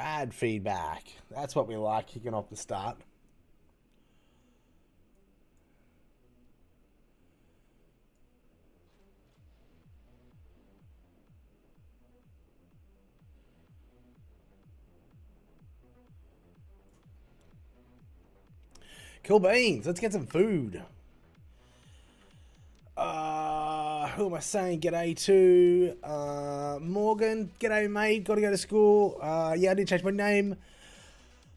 Rad feedback. That's what we like kicking off the start. Cool beans. Let's get some food. Who am I saying? G'day to Morgan. G'day, mate. Got to go to school. Yeah, I did change my name.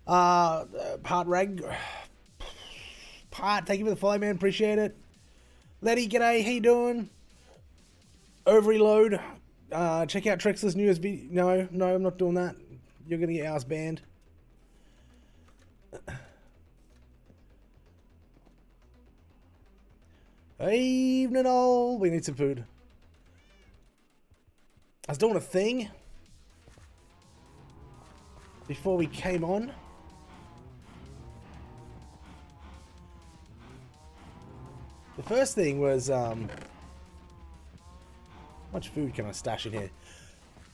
Part Rag. Part, thank you for the follow, man. Appreciate it. Letty, g'day. How you doing? Overload. Check out Trexler's newest video. No, I'm not doing that. You're gonna get ours banned. Evening all. We need some food. I was doing a thing before we came on. The first thing was how much food can I stash in here?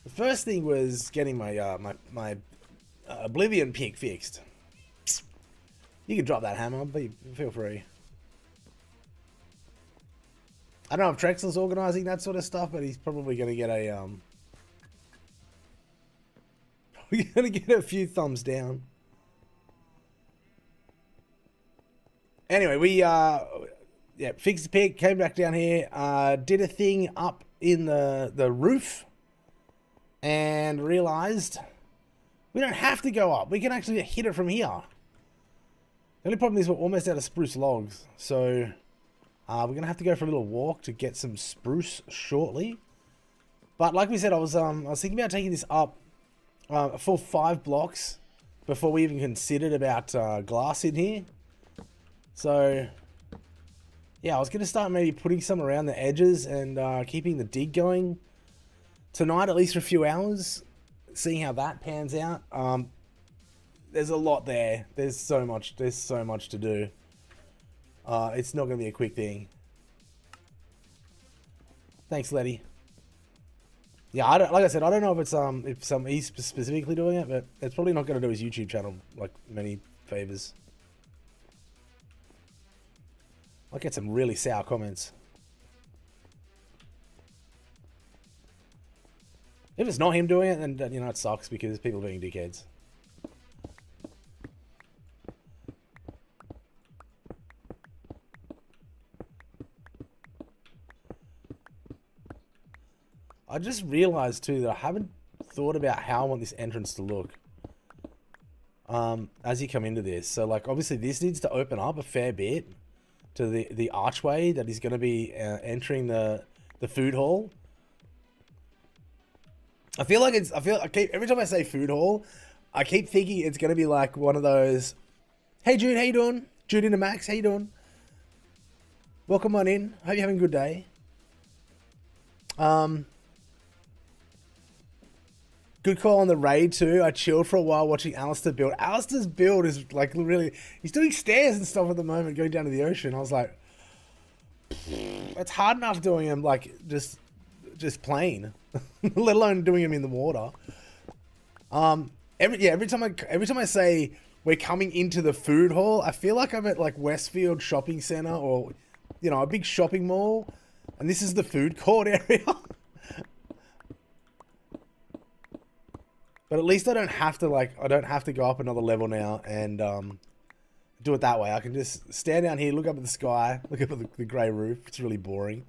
The first thing was getting my my Oblivion pick fixed. You can drop that hammer, but feel free. I don't know if Trexler's organising that sort of stuff, but he's probably going to get a we're going to get a few thumbs down. Anyway, we yeah, fixed the pick, came back down here, did a thing up in the roof, and realised we don't have to go up. We can actually hit it from here. The only problem is we're almost out of spruce logs, so we're going to have to go for a little walk to get some spruce shortly. But like we said, I was thinking about taking this up a full 5 blocks before we even considered about glass in here. So yeah, I was going to start maybe putting some around the edges and keeping the dig going tonight, at least for a few hours, seeing how that pans out. There's a lot there. There's so much to do. It's not going to be a quick thing. Thanks, Letty. Yeah, like I said, I don't know if it's he's specifically doing it, but it's probably not going to do his YouTube channel like many favors. I'll get some really sour comments. If it's not him doing it, then you know it sucks because people are being dickheads. I just realized too that I haven't thought about how I want this entrance to look as you come into this. So like obviously this needs to open up a fair bit to the archway that is going to be entering the food hall. I feel like every time I say food hall, I keep thinking it's going to be like one of those, hey Jude, how you doing? Jude into Max, how you doing? Welcome on in. Hope you're having a good day. Good call on the raid too. I chilled for a while watching Alistair build. Alistair's build is like really, he's doing stairs and stuff at the moment going down to the ocean. I was like, it's hard enough doing him like just plain, let alone doing him in the water. Every time I say we're coming into the food hall, I feel like I'm at like Westfield Shopping Center or, you know, a big shopping mall, and this is the food court area. But at least I don't have to go up another level now and do it that way. I can just stand down here, look up at the sky, look up at the grey roof. It's really boring.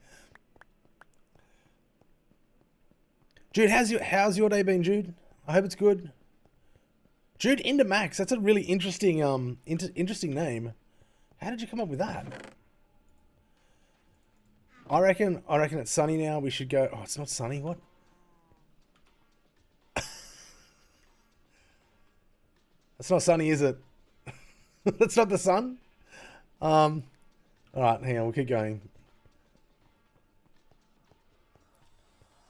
Jude, how's your day been, Jude? I hope it's good. Jude into Max. That's a really interesting interesting name. How did you come up with that? I reckon it's sunny now. We should go. Oh, it's not sunny. What? It's not sunny, is it? That's not the sun? Alright, hang on, we'll keep going.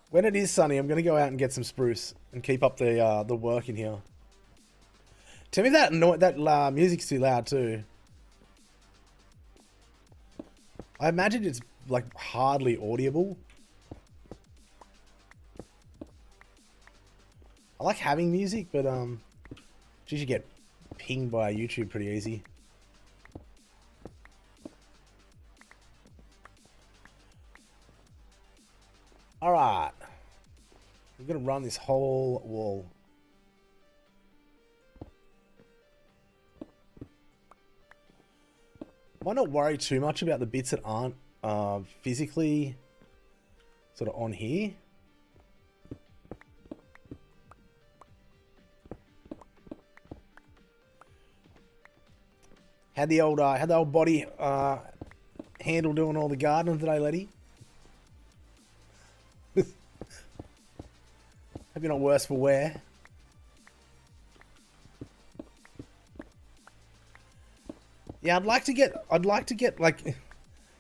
When it is sunny, I'm going to go out and get some spruce and keep up the work in here. Tell me that music's too loud too. I imagine it's like hardly audible. I like having music, but She should get pinged by YouTube pretty easy. Alright. We're going to run this whole wall. Might not worry too much about the bits that aren't physically sort of on here. Had the old body handle doing all the gardening today, Letty. Hope you're not worse for wear. Yeah, I'd like to get like,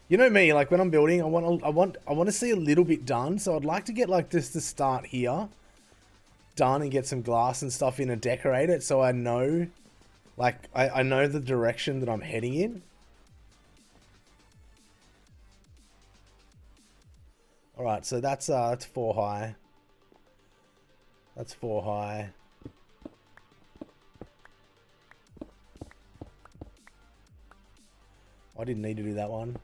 you know me, like when I'm building, I want to see a little bit done. So I'd like to get like this to start here, done, and get some glass and stuff in and decorate it, so I know, like I know the direction that I'm heading in. All right, so that's 4 high. That's 4 high. I didn't need to do that one.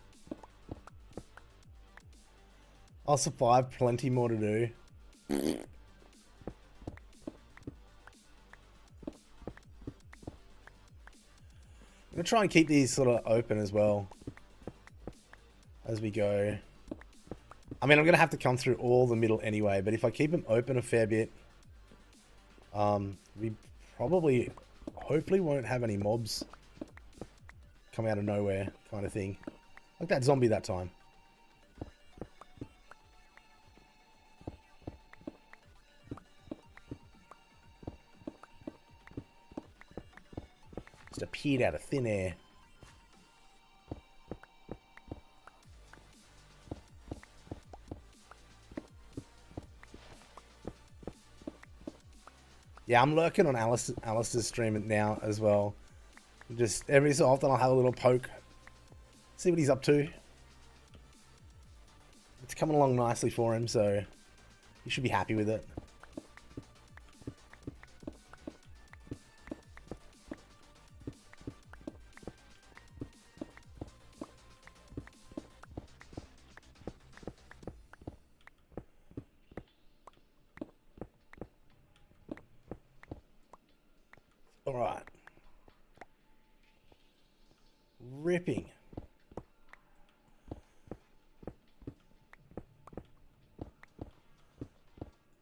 I'll survive, plenty more to do. I'm gonna try and keep these sort of open as well as we go. I mean, I'm gonna have to come through all the middle anyway, but if I keep them open a fair bit, we probably, hopefully won't have any mobs come out of nowhere kind of thing. Like that zombie that time. Just appeared out of thin air. Yeah, I'm lurking on Alistair's stream now as well. Just every so often I'll have a little poke. See what he's up to. It's coming along nicely for him, so he should be happy with it. Alright. Ripping.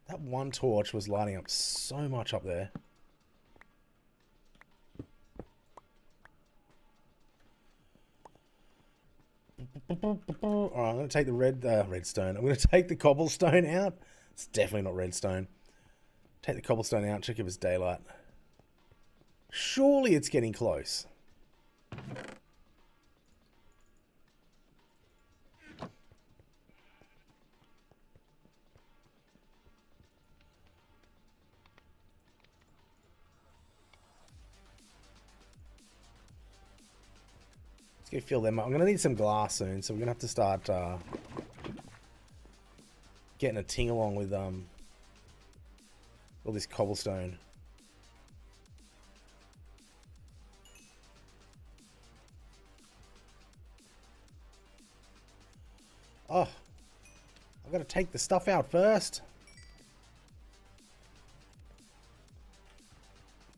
That one torch was lighting up so much up there. Alright, I'm going to take the redstone. I'm going to take the cobblestone out. It's definitely not redstone. Take the cobblestone out, check if it's daylight. Surely it's getting close. Let's go fill them up. I'm going to need some glass soon, so we're going to have to start getting a ting along with all this cobblestone. Oh, I've got to take the stuff out first.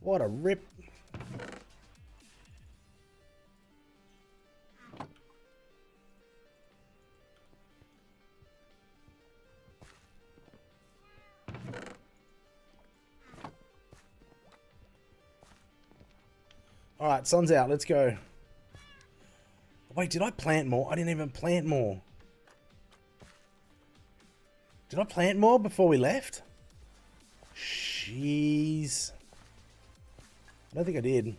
What a rip. Alright, sun's out. Let's go. Wait, did I plant more? I didn't even plant more. Did I plant more before we left? Jeez. I don't think I did.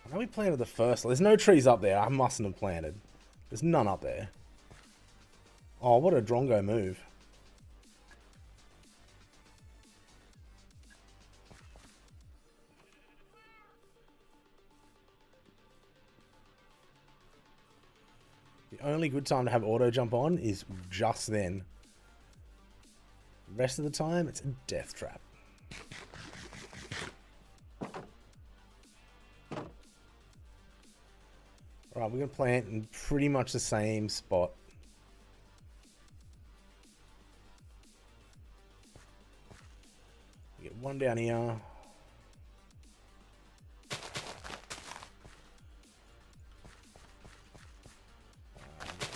I know we planted the first. There's no trees up there. I mustn't have planted. There's none up there. Oh, what a drongo move. The only good time to have auto jump on is just then. The rest of the time, it's a death trap. Alright, we're going to plant in pretty much the same spot. We get one down here.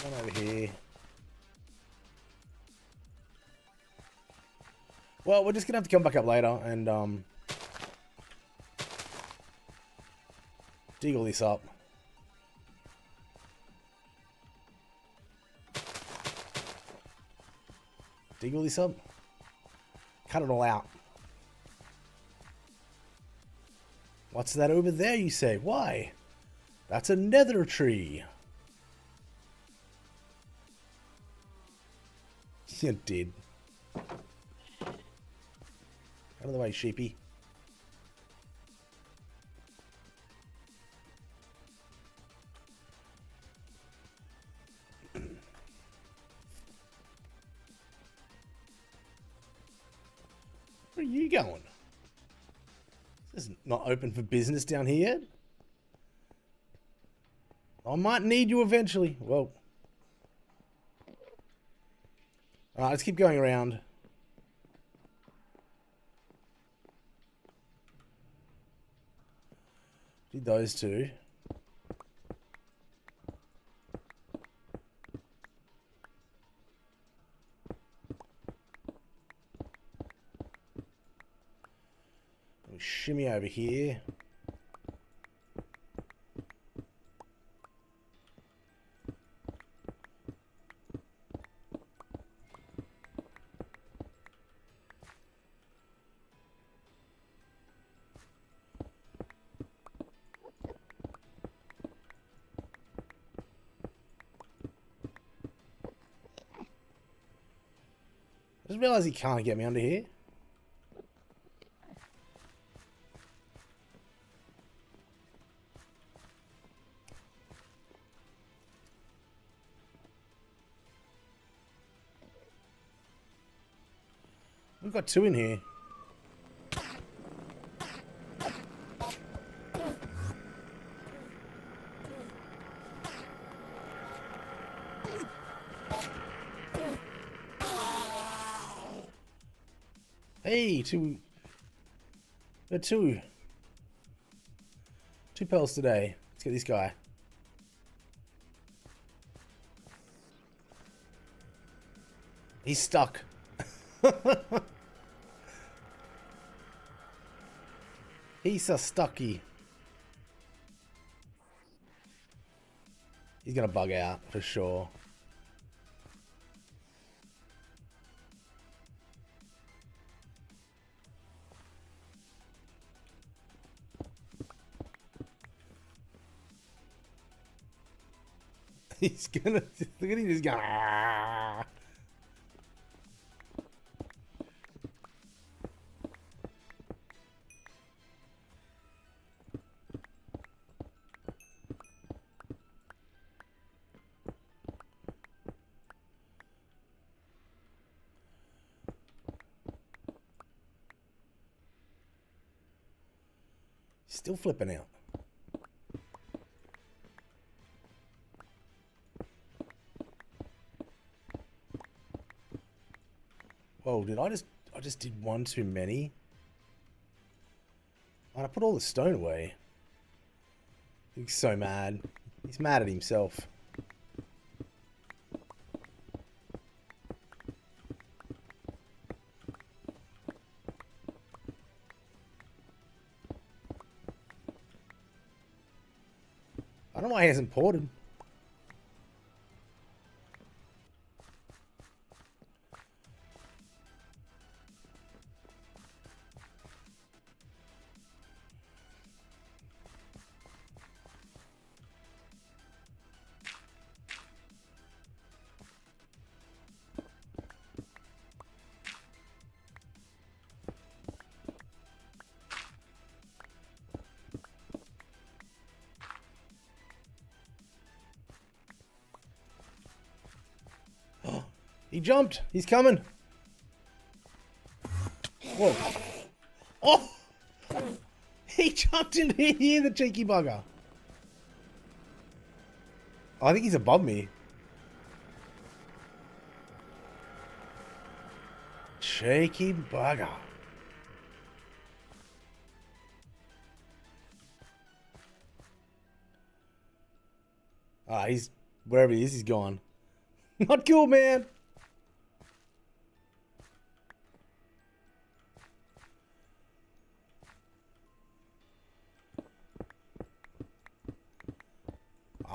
One over here. Well, we're just going to have to come back up later and dig all this up. Dig all this up. Cut it all out. What's that over there, you say? Why? That's a nether tree. You did. Out of the way, sheepy. Where are you going? This is not open for business down here yet. I might need you eventually. Whoa. Alright, let's keep going around. Did those two. We shimmy over here. I just realised he can't get me under here. We've got two in here. Hey, two pearls today. Let's get this guy. He's stuck. He's a stucky. He's gonna bug out for sure. He's gonna look at him. He's going. Aah. Still flipping out. Whoa, did I just did one too many? And I put all the stone away. He's so mad. He's mad at himself. I don't know why he hasn't ported. He jumped. He's coming. Whoa. Oh! He jumped in here, the cheeky bugger. I think he's above me. Cheeky bugger. Ah, he's... Wherever he is, he's gone. Not cool, man.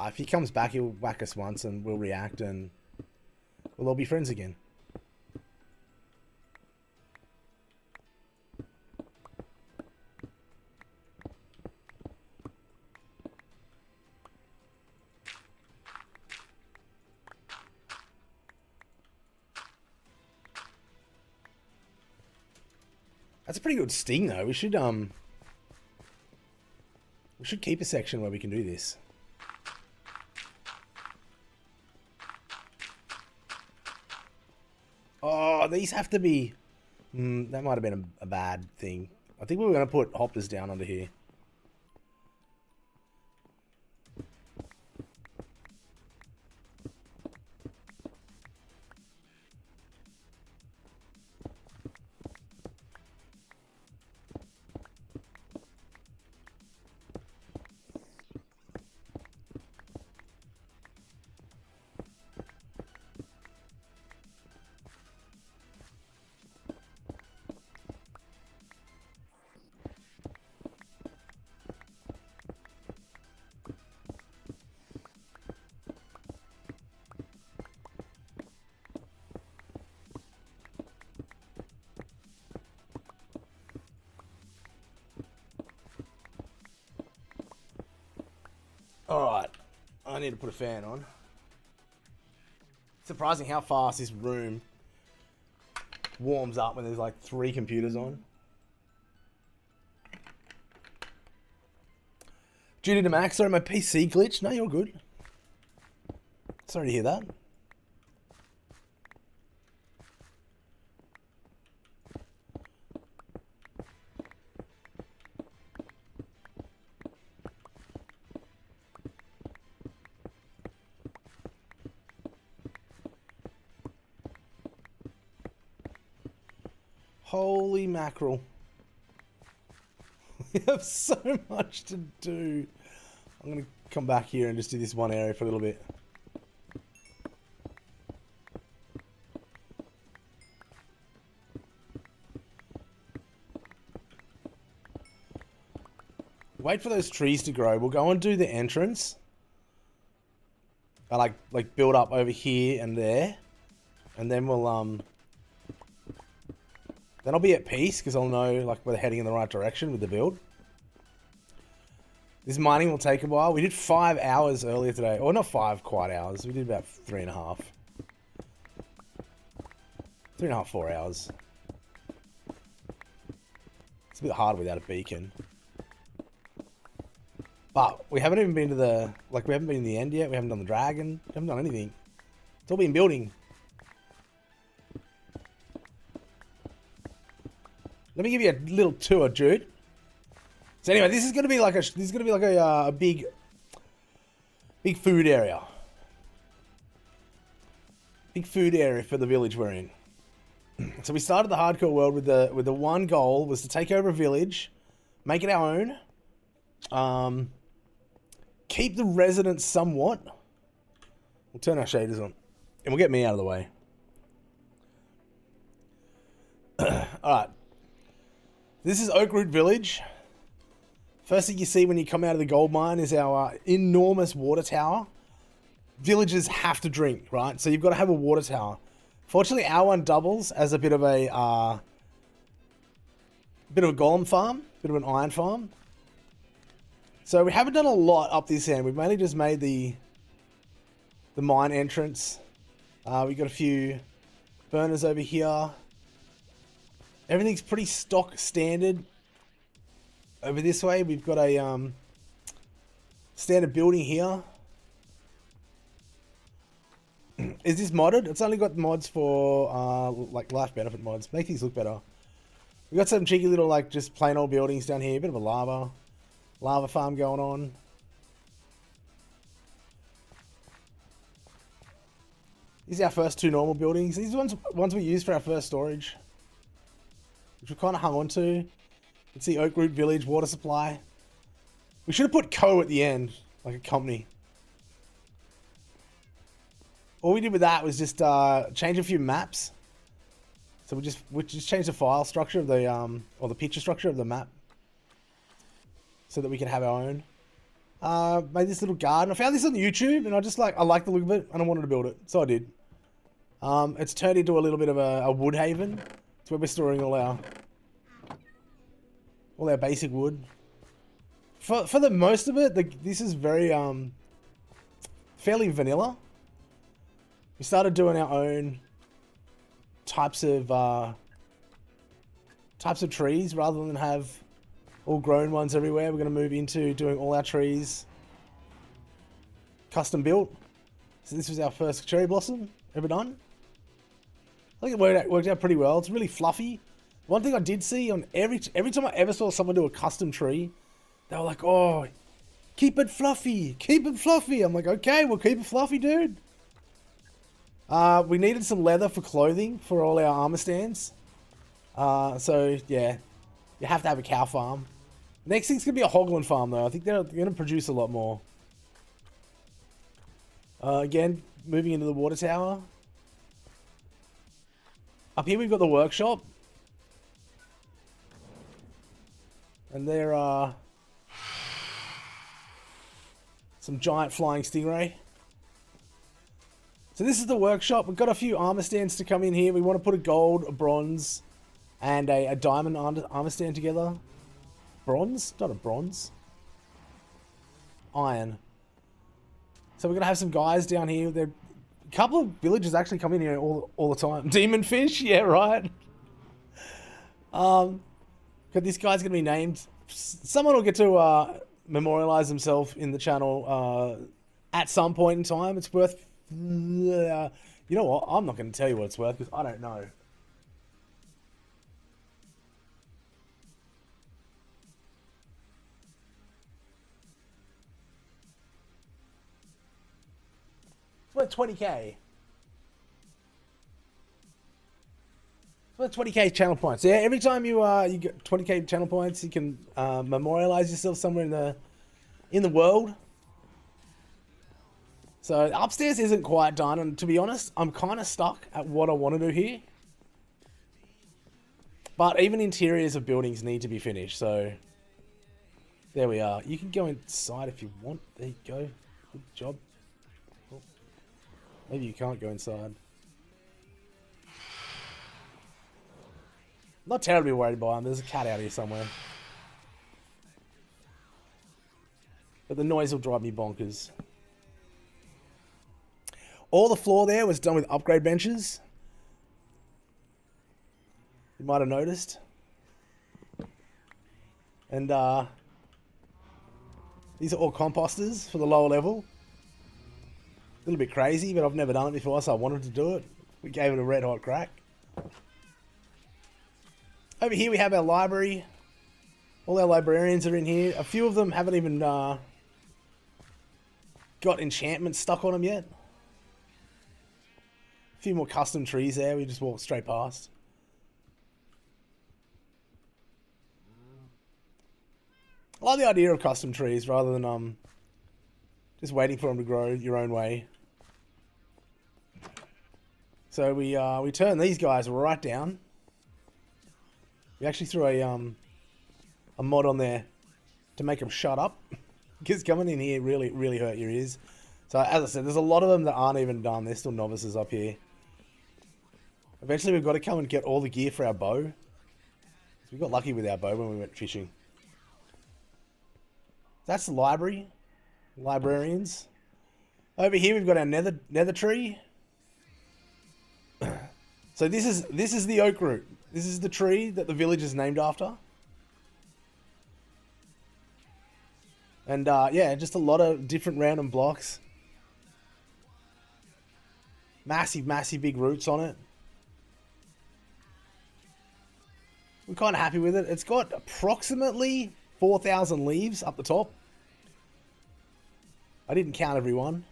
If he comes back, he'll whack us once and we'll react and we'll all be friends again. That's a pretty good sting though. We should keep a section where we can do this. Oh, these have to be... that might have been a bad thing. I think we were going to put hoppers down under here. Alright, I need to put a fan on. Surprising how fast this room warms up when there's like 3 computers on. Duty to max, sorry my PC glitched. No, you're good. Sorry to hear that. Holy mackerel. We have so much to do. I'm going to come back here and just do this one area for a little bit. Wait for those trees to grow. We'll go and do the entrance. I like build up over here and there. And then we'll then I'll be at peace because I'll know like we're heading in the right direction with the build. This mining will take a while. We did 5 hours earlier today. Or not 5 quite hours. We did about 3.5. 3.5, 4 hours. It's a bit hard without a beacon. But we haven't even been to the... Like, we haven't been in the end yet. We haven't done the dragon. We haven't done anything. It's all been building. Let me give you a little tour, dude. So anyway, this is gonna be like a big food area. Big food area for the village we're in. So we started the hardcore world with the one goal was to take over a village, make it our own, keep the residents somewhat. We'll turn our shaders on, and we'll get me out of the way. All right. This is Oakroot Village. First thing you see when you come out of the gold mine is our enormous water tower. Villagers have to drink, right? So you've got to have a water tower. Fortunately, our one doubles as a bit of a golem farm, bit of an iron farm. So we haven't done a lot up this end. We've mainly just made the mine entrance. We've got a few burners over here. Everything's pretty stock standard. Over this way, we've got a standard building here. Is this modded? It's only got mods for like life benefit mods. Make things look better. We got some cheeky little like just plain old buildings down here. A bit of a lava farm going on. These are our first 2 normal buildings. These are ones we used for our first storage, which we kind of hung on to. You can see Oak Root Village, water supply. We should have put Co at the end, like a company. All we did with that was just change a few maps. So we just changed the file structure of the or the picture structure of the map, so that we can have our own. Made this little garden. I found this on YouTube, and I like the look of it, and I wanted to build it, so I did. It's turned into a little bit of a wood haven. It's where we're storing all our basic wood. For the most of it, this is very fairly vanilla. We started doing our own types of trees rather than have all grown ones everywhere. We're going to move into doing all our trees custom built. So this was our first cherry blossom ever done. I think it worked out pretty well. It's really fluffy. One thing I did see on every time I ever saw someone do a custom tree, they were like, "Oh, keep it fluffy, keep it fluffy." I'm like, "Okay, we'll keep it fluffy, dude." We needed some leather for clothing for all our armor stands. So yeah, you have to have a cow farm. Next thing's gonna be a hoglin farm though. I think they're gonna produce a lot more. Again, moving into the water tower. Up here we've got the workshop. And there are some giant flying stingray. So this is the workshop. We've got a few armor stands to come in here. We want to put a gold, a bronze, and a diamond armor stand together. Bronze? Not a bronze. Iron. So we're going to have some guys down here. A couple of villagers actually come in here all the time. Demon fish? Yeah, right. But this guy's going to be named. Someone will get to memorialize himself in the channel at some point in time. It's worth... you know what? I'm not going to tell you what it's worth because I don't know. It's worth 20k. It's worth 20k channel points. Yeah, every time you get 20k channel points, you can memorialize yourself somewhere in the world. So upstairs isn't quite done, and to be honest, I'm kind of stuck at what I want to do here. But even interiors of buildings need to be finished, so there we are. You can go inside if you want. There you go. Good job. Oh, maybe you can't go inside. Not terribly worried by him. There's a cat out here somewhere. But the noise will drive me bonkers. All the floor there was done with upgrade benches. You might have noticed. And these are all composters for the lower level. A little bit crazy, but I've never done it before, so I wanted to do it. We gave it a red hot crack. Over here we have our library. All our librarians are in here. A few of them haven't even got enchantments stuck on them yet. A few more custom trees there. We just walked straight past. I like the idea of custom trees rather than just waiting for them to grow your own way. So we turned these guys right down. We actually threw a mod on there to make them shut up, because coming in here really hurt your ears. So as I said, there's a lot of them that aren't even done. They're still novices up here. Eventually we've got to come and get all the gear for our bow. So we got lucky with our bow when we went fishing. That's the library. Librarians. Over here we've got our nether tree. So this is the oak root. This is the tree that the village is named after. And yeah, just a lot of different random blocks. Massive, massive big roots on it. We're kind of happy with it. It's got approximately 4,000 leaves up the top. I didn't count everyone.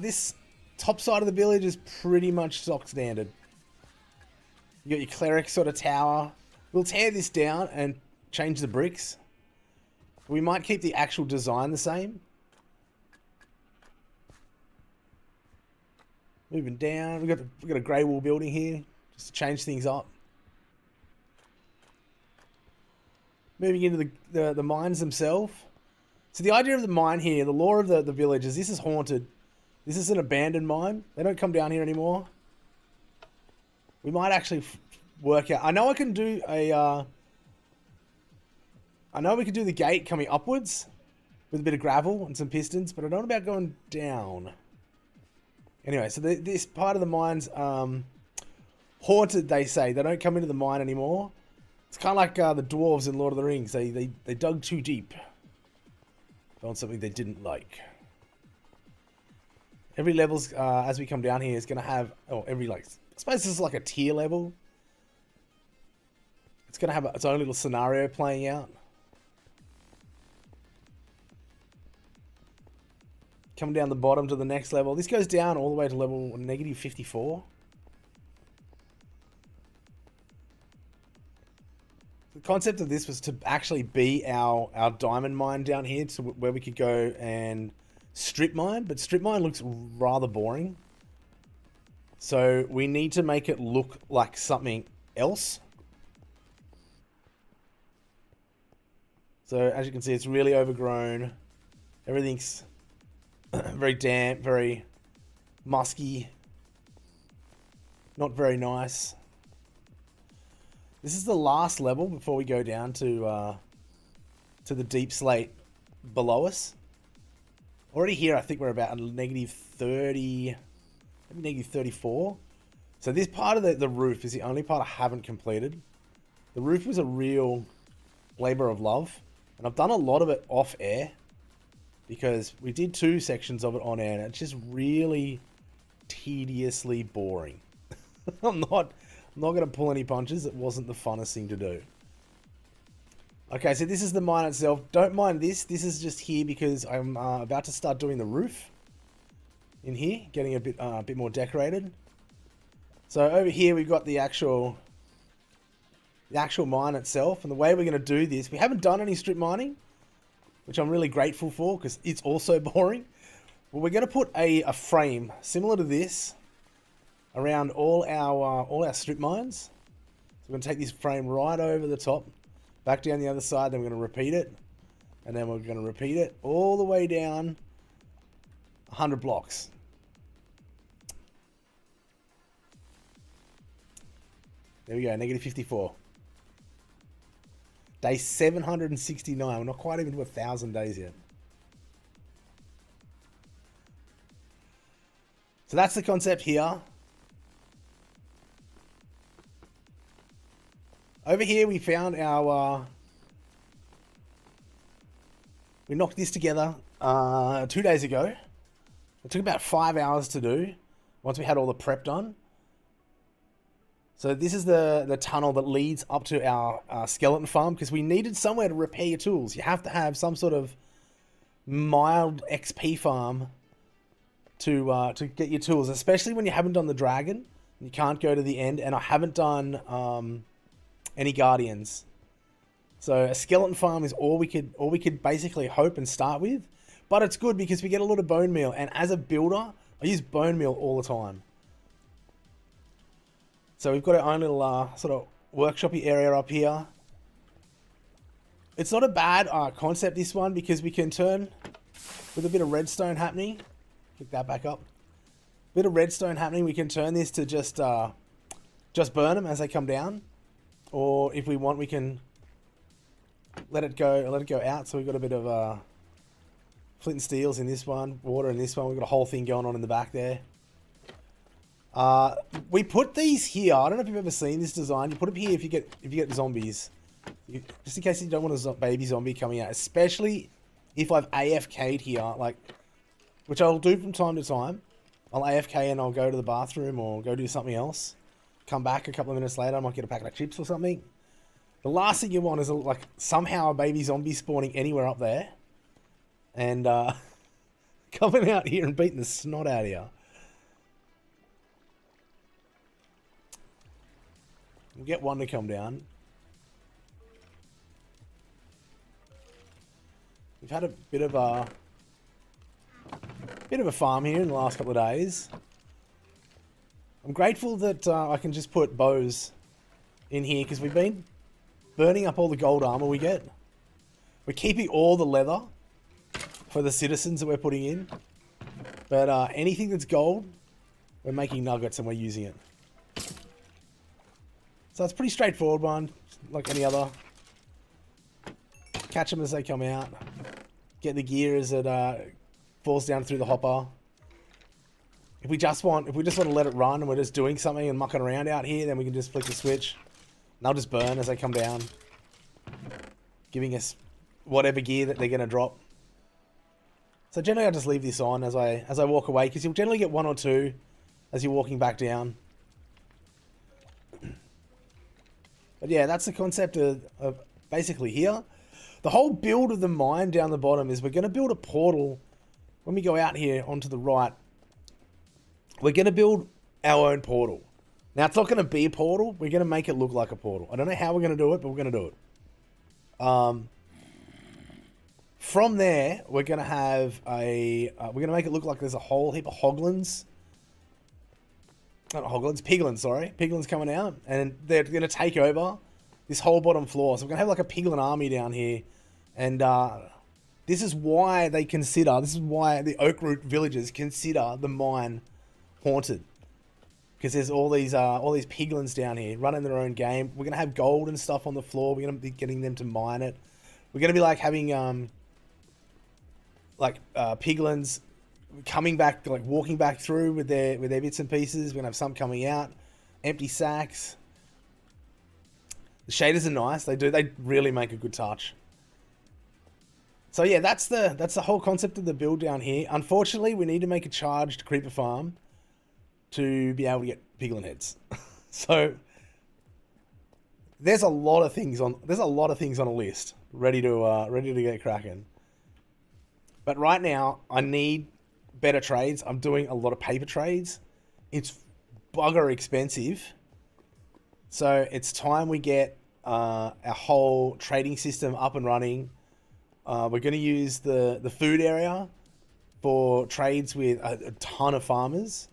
This top side of the village is pretty much stock standard. You got your cleric sort of tower. We'll tear this down and change the bricks. We might keep the actual design the same. Moving down, we've got a grey wall building here, just to change things up. Moving into the mines themselves. So the idea of the mine here, the lore of the village is this is haunted. This is an abandoned mine. They don't come down here anymore. We might actually work out. I know I can do a. I know we can do the gate coming upwards with a bit of gravel and some pistons, but I don't know about going down. Anyway, so this part of the mine's haunted, they say. They don't come into the mine anymore. It's kind of like the dwarves in Lord of the Rings. They dug too deep. Found something they didn't like. Every level's, as we come down here, is going to have... Oh, every, like... I suppose this is like a tier level. It's going to have its own little scenario playing out. Coming down the bottom to the next level. This goes down all the way to level -54. The concept of this was to actually be our diamond mine down here, to where we could go and strip mine, but strip mine looks rather boring. So we need to make it look like something else. So as you can see, it's really overgrown. Everything's very damp, very musky. Not very nice. This is the last level before we go down to the deep slate below us. Already here, I think we're about -30, maybe -34. So this part of the roof is the only part I haven't completed. The roof was a real labor of love, and I've done a lot of it off air because we did 2 sections of it on air, and it's just really tediously boring. I'm not going to pull any punches. It wasn't the funnest thing to do. Okay, so this is the mine itself. Don't mind this. This is just here because I'm about to start doing the roof in here, getting a bit more decorated. So over here we've got the actual mine itself, and the way we're going to do this, we haven't done any strip mining, which I'm really grateful for because it's also boring. But we're going to put a frame similar to this around all our strip mines. So we're going to take this frame right over the top, back down the other side, then we're going to repeat it, and then we're going to repeat it all the way down 100 blocks. There we go, -54. Day 769. We're not quite even to 1,000 days yet. So that's the concept here. Over here we found our... we knocked this together 2 days ago. It took about 5 hours to do once we had all the prep done. So this is the tunnel that leads up to our skeleton farm, because we needed somewhere to repair your tools. You have to have some sort of mild XP farm to get your tools, especially when you haven't done the dragon. You can't go to the end, and I haven't done any guardians. So a skeleton farm is all we could basically hope and start with. But it's good because we get a lot of bone meal, and as a builder, I use bone meal all the time. So we've got our own little sort of workshopy area up here. It's not a bad concept, this one, because we can turn with a bit of redstone happening. Pick that back up. Bit of redstone happening. We can turn this to just burn them as they come down, or if we want, we can let it go out. So we've got a bit of flint and steels in this one, water in this one. We've got a whole thing going on in the back there. We put these here. I don't know if you've ever seen this design. You put them here if you get zombies, just in case you don't want a baby zombie coming out. Especially if I've AFK'd here. Like, which I'll do from time to time. I'll AFK and I'll go to the bathroom or go do something else. Come back a couple of minutes later, I might get a packet of chips or something. The last thing you want is like somehow a baby zombie spawning anywhere up there. And coming out here and beating the snot out of you. We'll get one to come down. We've had a bit of a farm here in the last couple of days. I'm grateful that I can just put bows in here because we've been burning up all the gold armor we get. We're keeping all the leather for the citizens that we're putting in. But anything that's gold, we're making nuggets and we're using it. So it's pretty straightforward one, like any other. Catch them as they come out. Get the gear as it falls down through the hopper. If we just want to let it run and we're just doing something and mucking around out here, then we can just flick the switch. And they'll just burn as they come down, giving us whatever gear that they're going to drop. So generally I just leave this on as I walk away, because you'll generally get one or two as you're walking back down. But yeah, that's the concept of basically here. The whole build of the mine down the bottom is we're going to build a portal. When we go out here onto the right, we're going to build our own portal. Now, it's not going to be a portal. We're going to make it look like a portal. I don't know how we're going to do it, but we're going to do it. From there, we're going to have a... we're going to make it look like there's a whole heap of hoglins. Not hoglins, piglins, sorry. Piglins coming out. And they're going to take over this whole bottom floor. So we're going to have like a piglin army down here. And this is why they consider... This is why the Oakroot villagers consider the mine haunted. Because there's all these piglins down here running their own game. We're going to have gold and stuff on the floor. We're going to be getting them to mine it. We're going to be like having... piglins coming back, like walking back through with their bits and pieces. We're gonna have some coming out, empty sacks. The shaders are nice. They really make a good touch. So yeah, that's the whole concept of the build down here. Unfortunately, we need to make a charged creeper farm to be able to get piglin heads. So there's a lot of things on a list ready to get cracking. But right now, I need better trades. I'm doing a lot of paper trades. It's bugger expensive. So it's time we get our whole trading system up and running. We're going to use the food area for trades with a ton of farmers.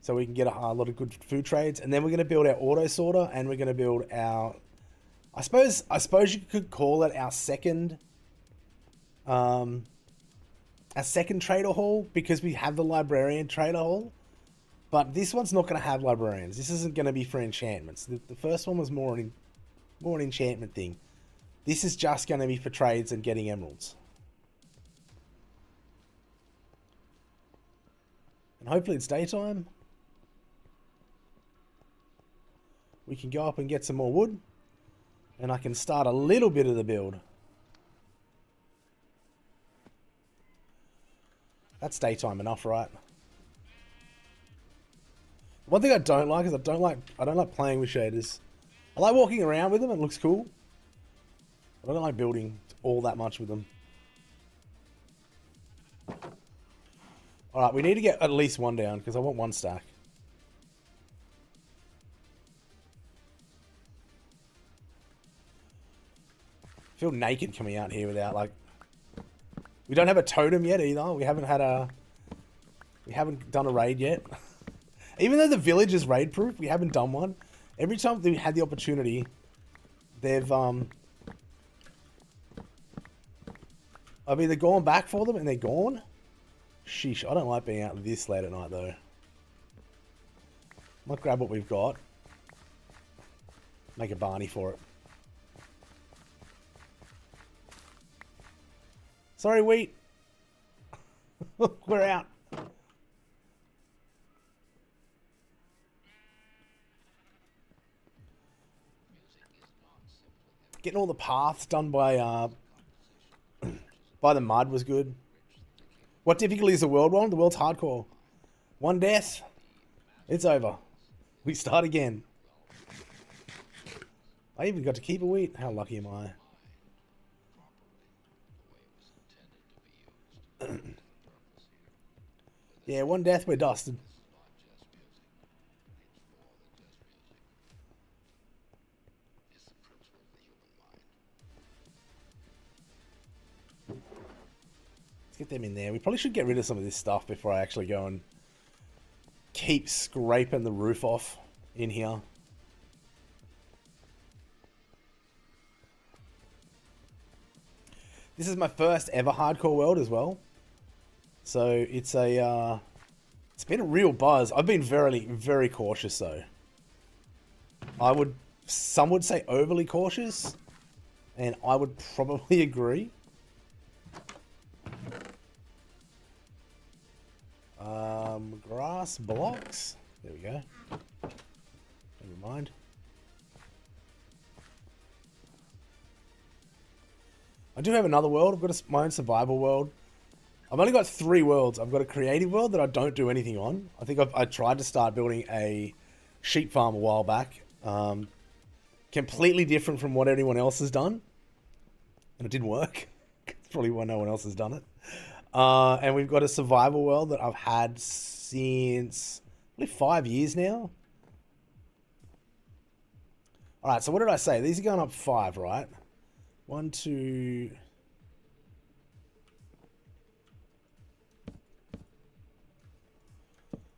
So we can get a lot of good food trades. And then we're going to build our auto sorter, and we're going to build our... I suppose you could call it our second... a second trader hall, because we have the librarian trader hall, but this one's not going to have librarians. This isn't going to be for enchantments. The first one was more an enchantment thing. This is just going to be for trades and getting emeralds. And hopefully it's daytime. We can go up and get some more wood, and I can start a little bit of the build. That's daytime enough, right? One thing I don't like is I don't like playing with shaders. I like walking around with them, it looks cool. But I don't like building all that much with them. Alright, we need to get at least one down, because I want one stack. I feel naked coming out here without, like... We don't have a totem yet either. We haven't done a raid yet. Even though the village is raid proof, we haven't done one. Every time we had the opportunity, they've I've either gone back for them and they're gone. Sheesh, I don't like being out this late at night though. Might grab what we've got. Make a Barney for it. Sorry, wheat. We're out. Getting all the paths done by the mud was good. What difficulty is the world one? The world's hardcore. One death. It's over. We start again. I even got to keep a wheat. How lucky am I? Yeah, one death, we're dusted. Let's get them in there. We probably should get rid of some of this stuff before I actually go and keep scraping the roof off in here. This is my first ever hardcore world as well. So it's a, it's been a real buzz. I've been very cautious though. Some would say overly cautious, and I would probably agree. Grass blocks. There we go. Never mind. I do have another world. I've got my own survival world. I've only got 3 worlds. I've got a creative world that I don't do anything on. I think I tried to start building a sheep farm a while back. Completely different from what anyone else has done. And it didn't work. It's probably why no one else has done it. And we've got a survival world that I've had since probably 5 years now. Alright, so what did I say? These are going up 5, right? 1, 2...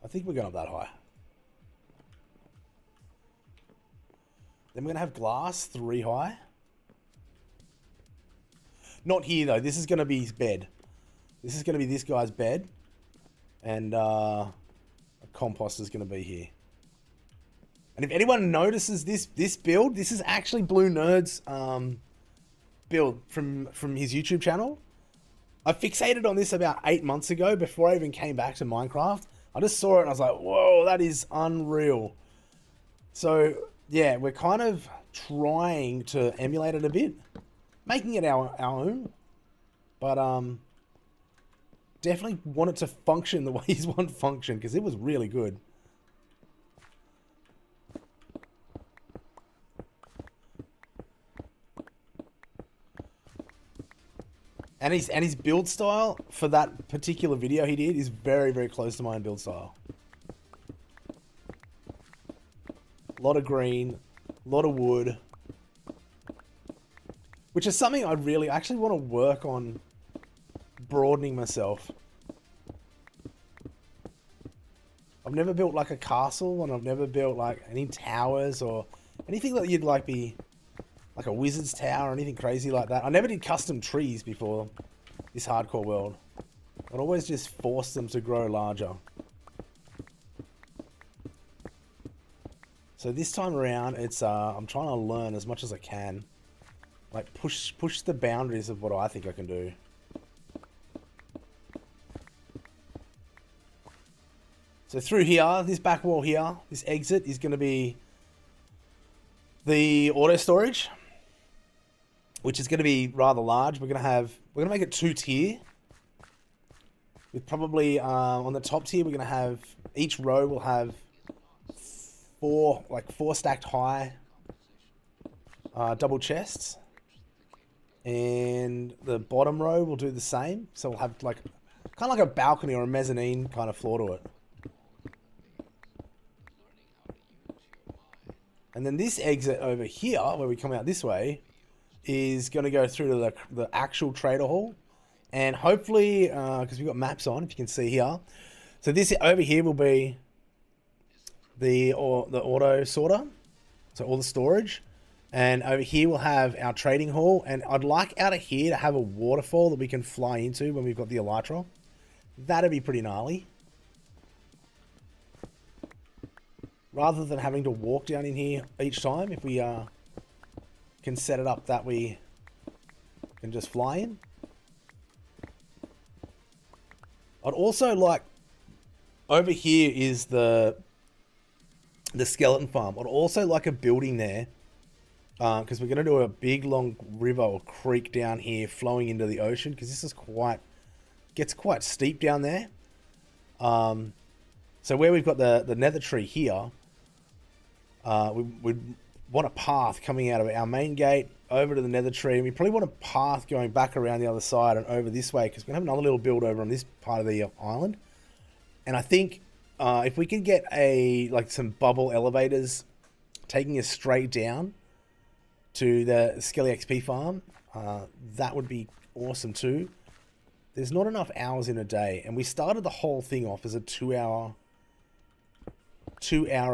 I think we're going up that high. Then we're going to have glass 3 high. Not here though. This is going to be his bed. This is going to be this guy's bed. And a compost is going to be here. And if anyone notices this build, this is actually Blue Nerd's build from his YouTube channel. I fixated on this about 8 months ago before I even came back to Minecraft. I just saw it and I was like, whoa, that is unreal. So, yeah, we're kind of trying to emulate it a bit. Making it our own. But, definitely want it to function the way he's want function, because it was really good. And his build style for that particular video he did is very close to my own build style. A lot of green, a lot of wood. Which is something I actually want to work on broadening myself. I've never built like a castle, and I've never built like any towers or anything that you'd like be like a wizard's tower or anything crazy like that. I never did custom trees before this hardcore world. I'd always just force them to grow larger. So this time around, it's I'm trying to learn as much as I can. Like push the boundaries of what I think I can do. So through here, this back wall here, this exit is going to be the auto storage, which is going to be rather large. We're going to make it 2-tier. With probably on the top tier, we're going to have each row will have 4 stacked high double chests, and the bottom row will do the same. So we'll have like kind of like a balcony or a mezzanine kind of floor to it. And then this exit over here, where we come out this way, is going to go through to the actual trader hall. And hopefully, because we've got maps on, if you can see here. So this over here will be the auto sorter. So all the storage. And over here we'll have our trading hall. And I'd like out of here to have a waterfall that we can fly into when we've got the elytra. That'd be pretty gnarly. Rather than having to walk down in here each time, if we can set it up that we can just fly in. I'd also like, over here is the skeleton farm. I'd also like a building there, because we're going to do a big long river or creek down here flowing into the ocean, because this is quite gets quite steep down there. So where we've got the nether tree here, we want a path coming out of our main gate over to the nether tree, and we probably want a path going back around the other side and over this way, because we're going to have another little build over on this part of the island. And I think if we could get some bubble elevators taking us straight down to the Skelly XP farm, that would be awesome too. There's not enough hours in a day, and we started the whole thing off as a 2 hour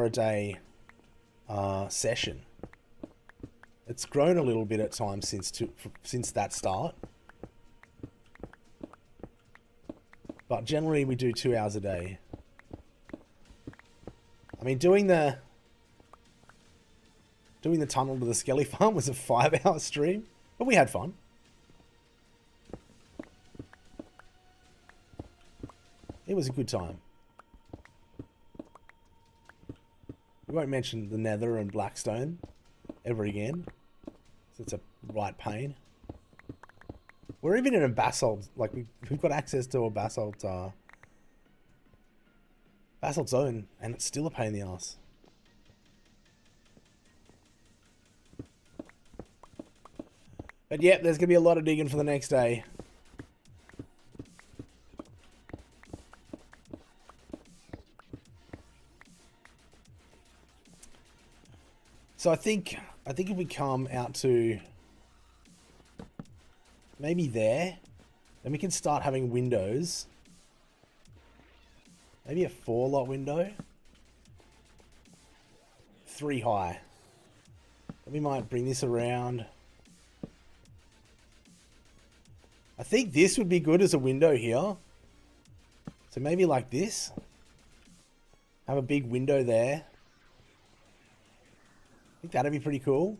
a day session. It's grown a little bit at times since that start, but generally we do 2 hours a day. I mean, doing the tunnel to the Skelly farm was a 5-hour stream, but we had fun. It was a good time. We won't mention the Nether and Blackstone ever again, so it's a right pain. We're even in a basalt, like we've got access to a basalt zone, and it's still a pain in the ass. But yeah, there's gonna be a lot of digging for the next day. So I think if we come out to maybe there, then we can start having windows. Maybe a 4-lot window. 3 high. Then we might bring this around. I think this would be good as a window here. So maybe like this. Have a big window there. I think that'd be pretty cool.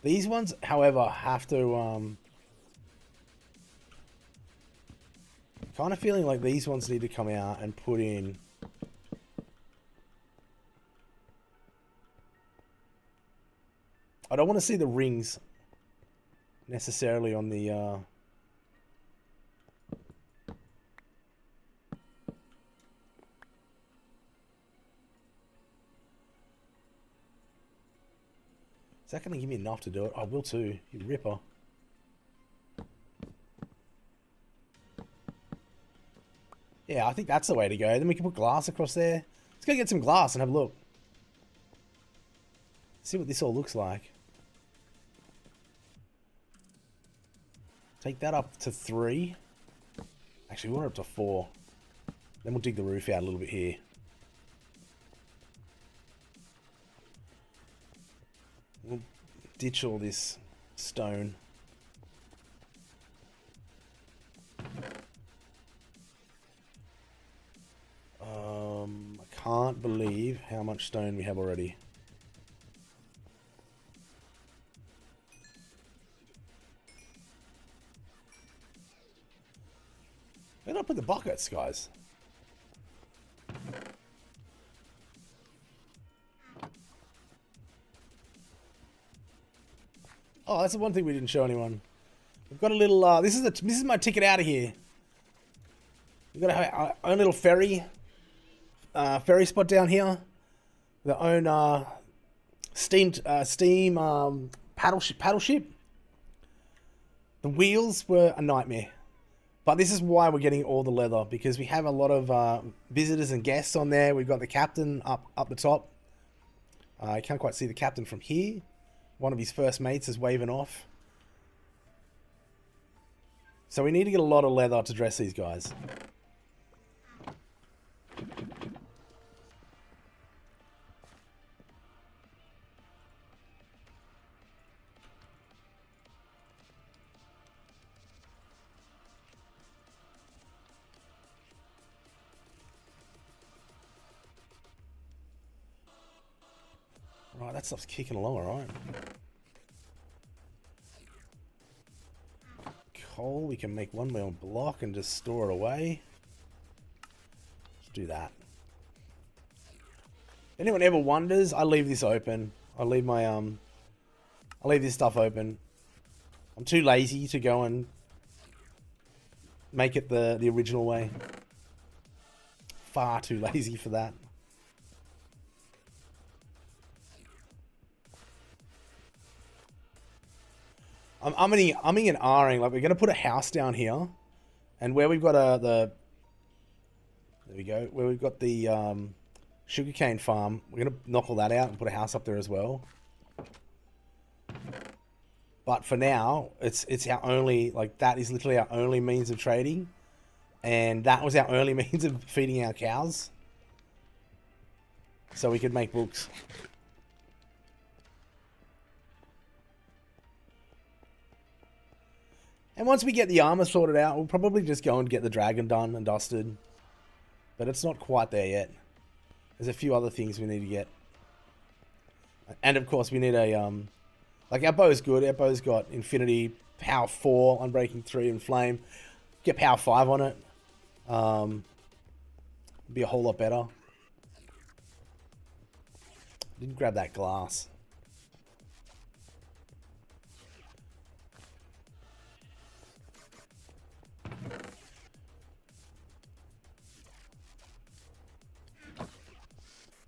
These ones, however, have to... kind of feeling like these ones need to come out and put in... I don't want to see the rings necessarily on the... Is that going to give me enough to do it? I will too, you ripper. Yeah, I think that's the way to go. Then we can put glass across there. Let's go get some glass and have a look. See what this all looks like. Take that up to 3. Actually, we want it up to 4. Then we'll dig the roof out a little bit here. We'll ditch all this stone. I can't believe how much stone we have already. Where did I put the buckets, guys? Oh, that's the one thing we didn't show anyone. We've got a little. This is my ticket out of here. We've got our own little ferry spot down here. The own steam paddle ship. The wheels were a nightmare, but this is why we're getting all the leather, because we have a lot of visitors and guests on there. We've got the captain up the top. I can't quite see the captain from here. One of his first mates is waving off. So we need to get a lot of leather to dress these guys. Right, that stuff's kicking along, alright. Coal, we can make one more block and just store it away. Let's do that. If anyone ever wonders, I leave this open. I leave my I leave this stuff open. I'm too lazy to go and make it the original way. Far too lazy for that. I'm umming and ahhing. Like, we're going to put a house down here. And where we've got there we go. Where we've got the sugarcane farm, we're going to knock all that out and put a house up there as well. But for now, it's our only, like, that is literally our only means of trading. And that was our only means of feeding our cows. So we could make books. And once we get the armor sorted out, we'll probably just go and get the dragon done and dusted. But it's not quite there yet. There's a few other things we need to get. And of course we need a, like, our bow's good. Our bow's got Infinity, Power 4, Unbreaking 3, and Flame. Get Power 5 on it. Be a whole lot better. Didn't grab that glass.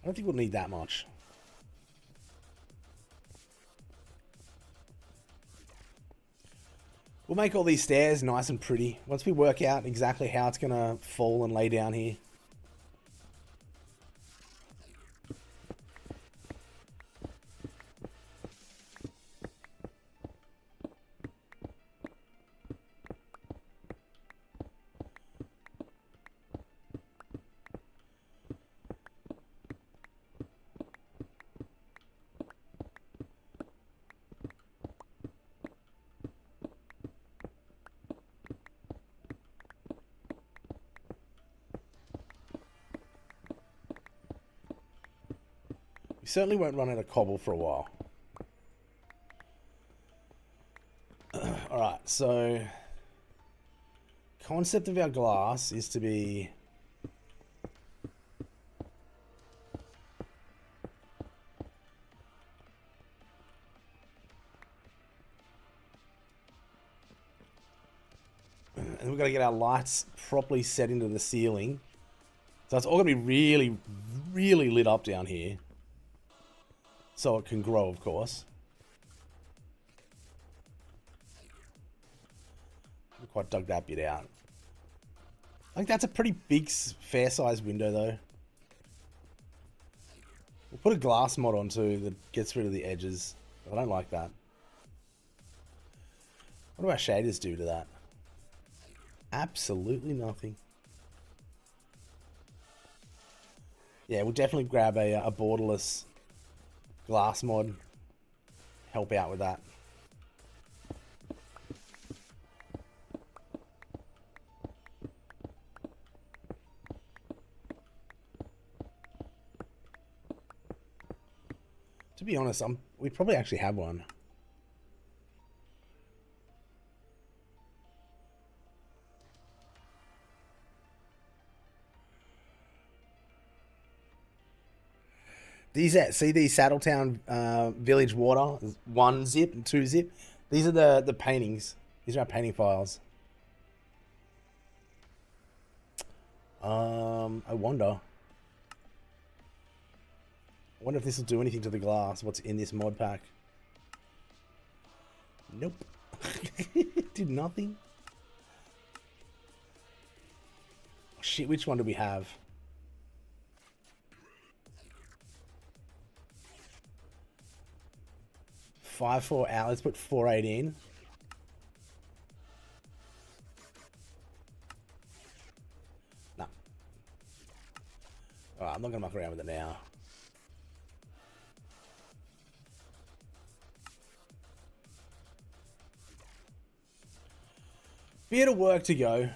I don't think we'll need that much. We'll make all these stairs nice and pretty once we work out exactly how it's going to fall and lay down here. We certainly won't run out of cobble for a while. Alright, so concept of our glass is to be and we've got to get our lights properly set into the ceiling. So it's all going to be really, really lit up down here. So it can grow, of course. Haven't quite dug that bit out. I think that's a pretty big, fair-sized window, though. We'll put a glass mod on, too, that gets rid of the edges. I don't like that. What do our shaders do to that? Absolutely nothing. Yeah, we'll definitely grab a borderless glass mod. Help out with that. To be honest, we probably actually have one. See these Saddletown Village water, 1 zip and 2 zip. These are the paintings. These are our painting files. I wonder if this will do anything to the glass. What's in this mod pack? Nope. Did nothing. Oh, shit, which one do we have? 5-4 out. Let's put 4-8 in. No. Alright, I'm not gonna muck around with it now. Bit of work to go.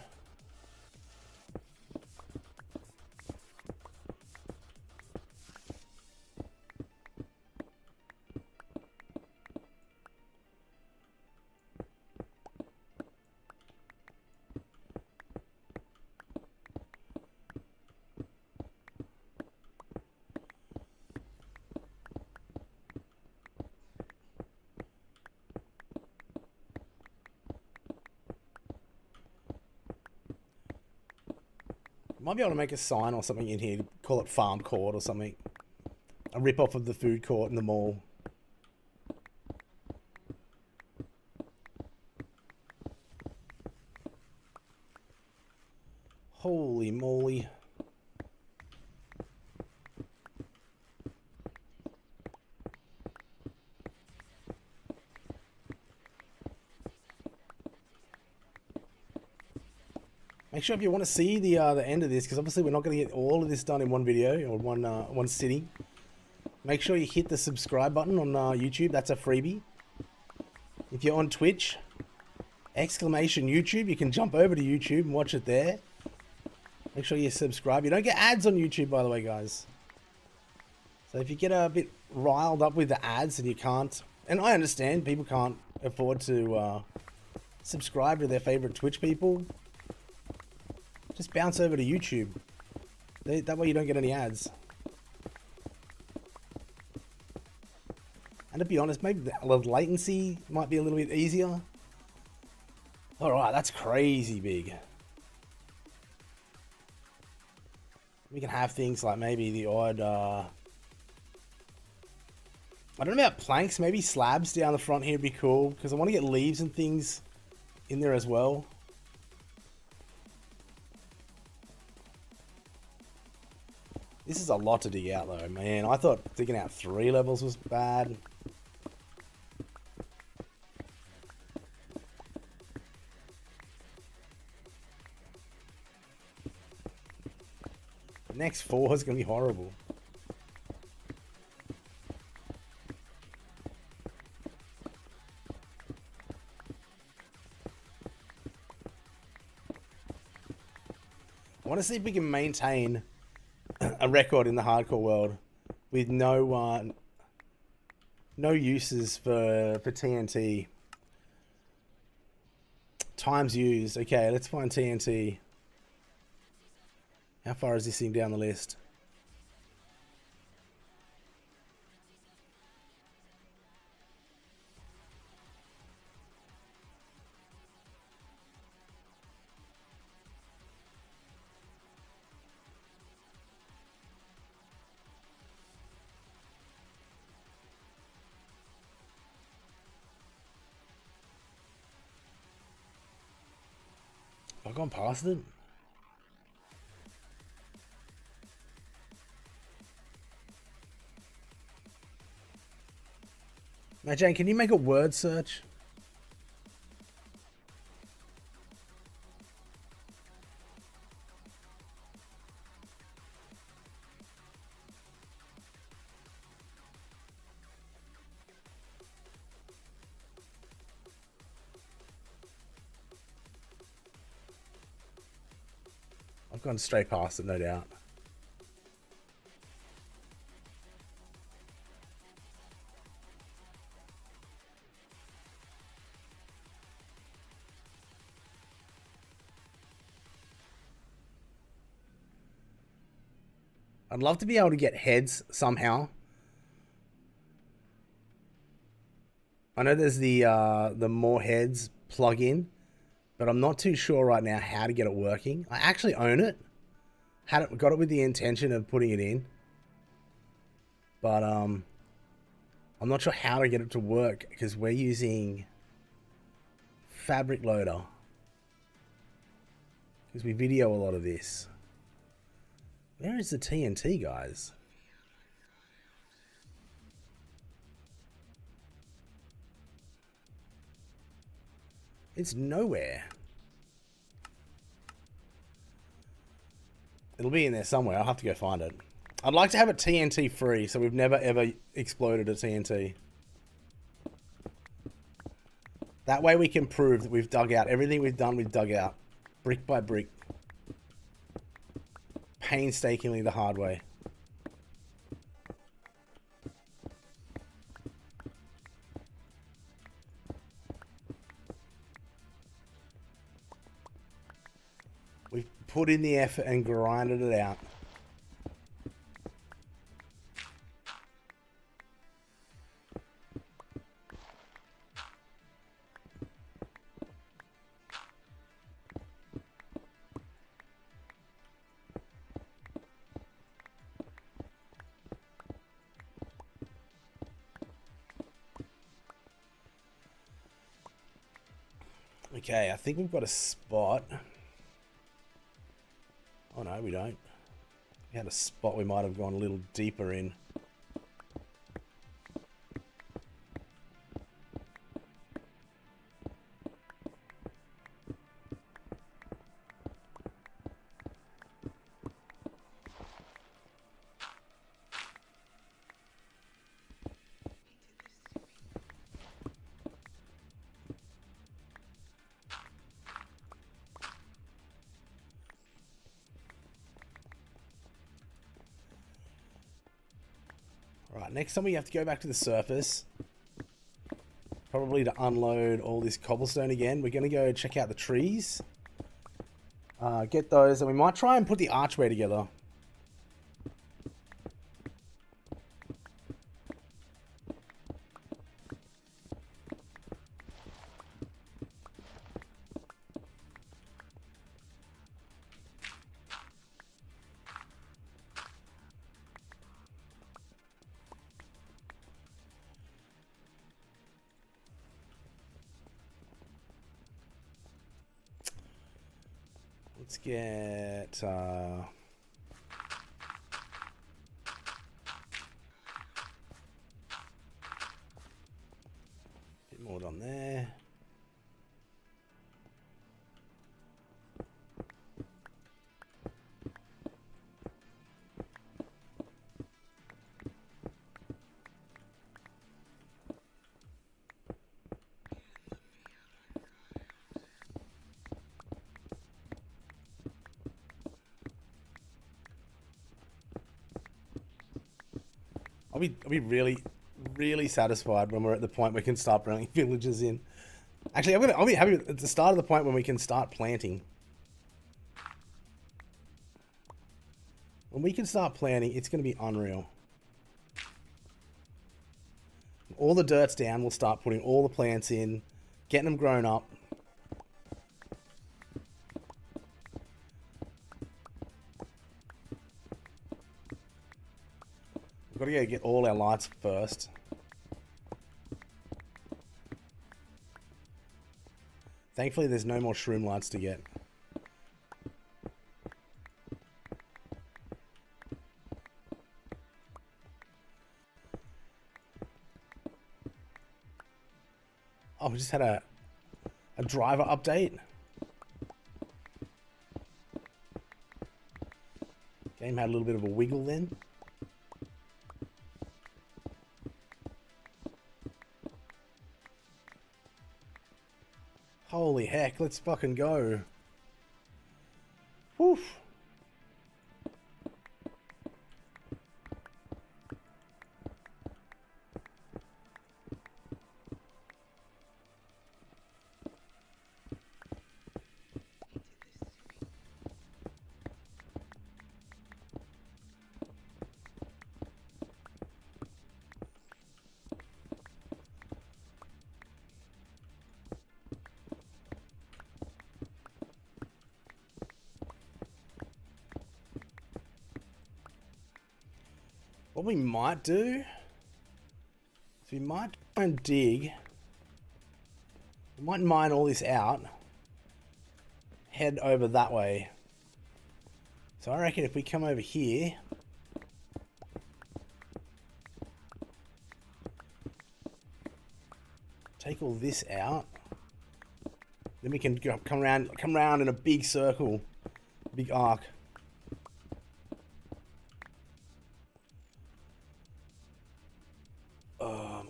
Might be able to make a sign or something in here. Call it Farm Court or something. A rip-off of the food court in the mall. Holy moly. Make sure if you want to see the end of this, because obviously we're not going to get all of this done in one video or one sitting. Make sure you hit the subscribe button on YouTube. That's a freebie. If you're on Twitch, exclamation YouTube, you can jump over to YouTube and watch it there. Make sure you subscribe. You don't get ads on YouTube, by the way, guys. So if you get a bit riled up with the ads and you can't, and I understand people can't afford to subscribe to their favorite Twitch people, just bounce over to YouTube. That way you don't get any ads. And to be honest, maybe the latency might be a little bit easier. Alright, that's crazy big. We can have things like maybe the odd, I don't know about planks, maybe slabs down the front here would be cool, because I want to get leaves and things in there as well. This is a lot to dig out though, man. I thought digging out 3 levels was bad. The next 4 is going to be horrible. I want to see if we can maintain a record in the hardcore world with no uses for TNT. Times used. Okay, let's find TNT. How far is this thing down the list? Have I gone past it? Now, Jane, can you make a word search? I've gone straight past it, no doubt. I'd love to be able to get heads somehow. I know there's the more heads plugin, but I'm not too sure right now how to get it working. I actually own it. Got it with the intention of putting it in, but I'm not sure how to get it to work because we're using Fabric Loader because we video a lot of this. Where is the TNT, guys? It's nowhere. It'll be in there somewhere. I'll have to go find it. I'd like to have it TNT free, so we've never ever exploded a TNT. That way we can prove that we've dug out everything we've done, we've dug out. Brick by brick. Painstakingly the hard way. We've put in the effort and grinded it out. Okay, I think we've got a spot. Oh no, we don't. We had a spot we might have gone a little deeper in. Right, next time we have to go back to the surface. Probably to unload all this cobblestone again. We're going to go check out the trees. Get those, and we might try and put the archway together. Let's get... bit more on there. I'll be really satisfied when we're at the point we can start bringing villagers in. Actually, I'll be happy at the start of the point when we can start planting. When we can start planting, it's going to be unreal. All the dirt's down, we'll start putting all the plants in, getting them grown up. We've got to go get all our lights first. Thankfully, there's no more shroom lights to get. Oh, we just had a driver update. Game had a little bit of a wiggle then. Holy heck, let's fucking go. Woof. What we might do is we might try and dig. We might mine all this out. Head over that way. So I reckon if we come over here. Take all this out. Then we can come around in a big circle. Big arc.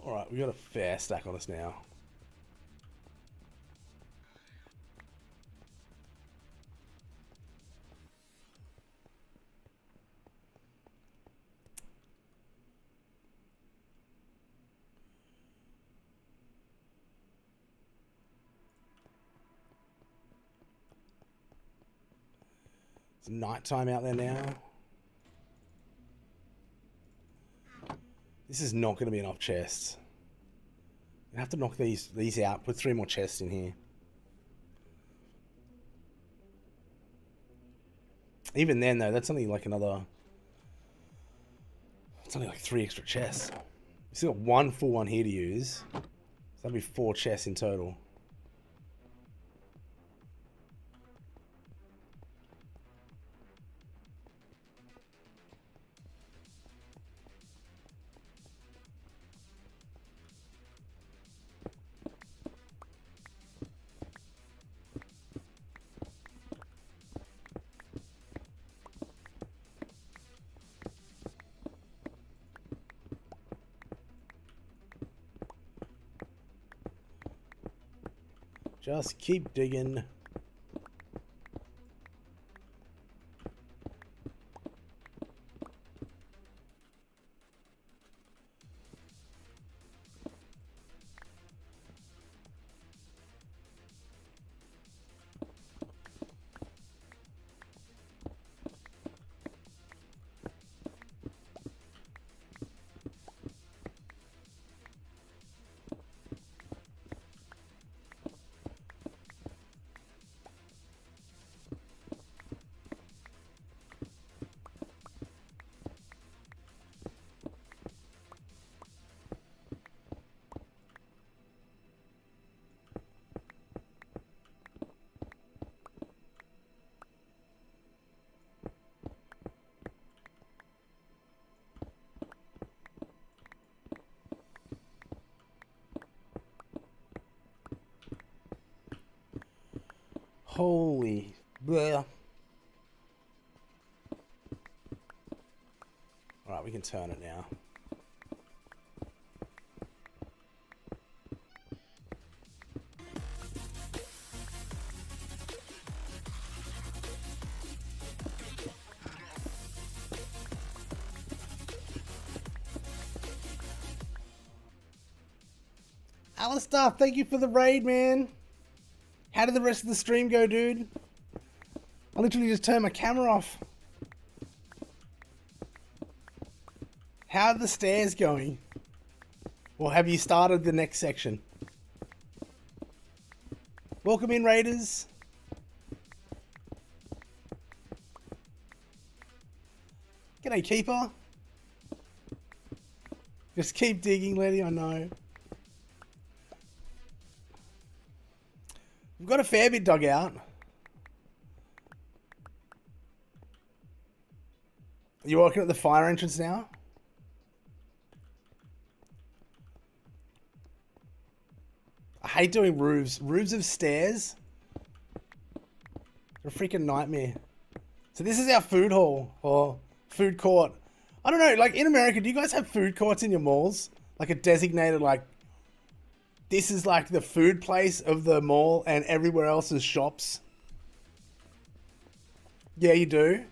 Alright, we've got a fair stack on us now. It's nighttime out there now. This is not going to be enough chests. I have to knock these out. Put 3 more chests in here. Even then, though, that's only like another. It's only like 3 extra chests. We still got 1 full one here to use. So that'll be 4 chests in total. Just keep digging. Holy bleh. Alright, we can turn it now. Alistair, thank you for the raid, man. How did the rest of the stream go, dude? I literally just turned my camera off. How are the stairs going? Or have you started the next section? Welcome in, raiders. G'day, keeper. Just keep digging, Letty, I know. We've got a fair bit dug out. You're working at the fire entrance now? I hate doing roofs. Roofs of stairs? They're a freaking nightmare. So this is our food hall, or food court. I don't know, like in America, do you guys have food courts in your malls? Like a designated, like, this is like the food place of the mall and everywhere else is shops? Yeah, you do?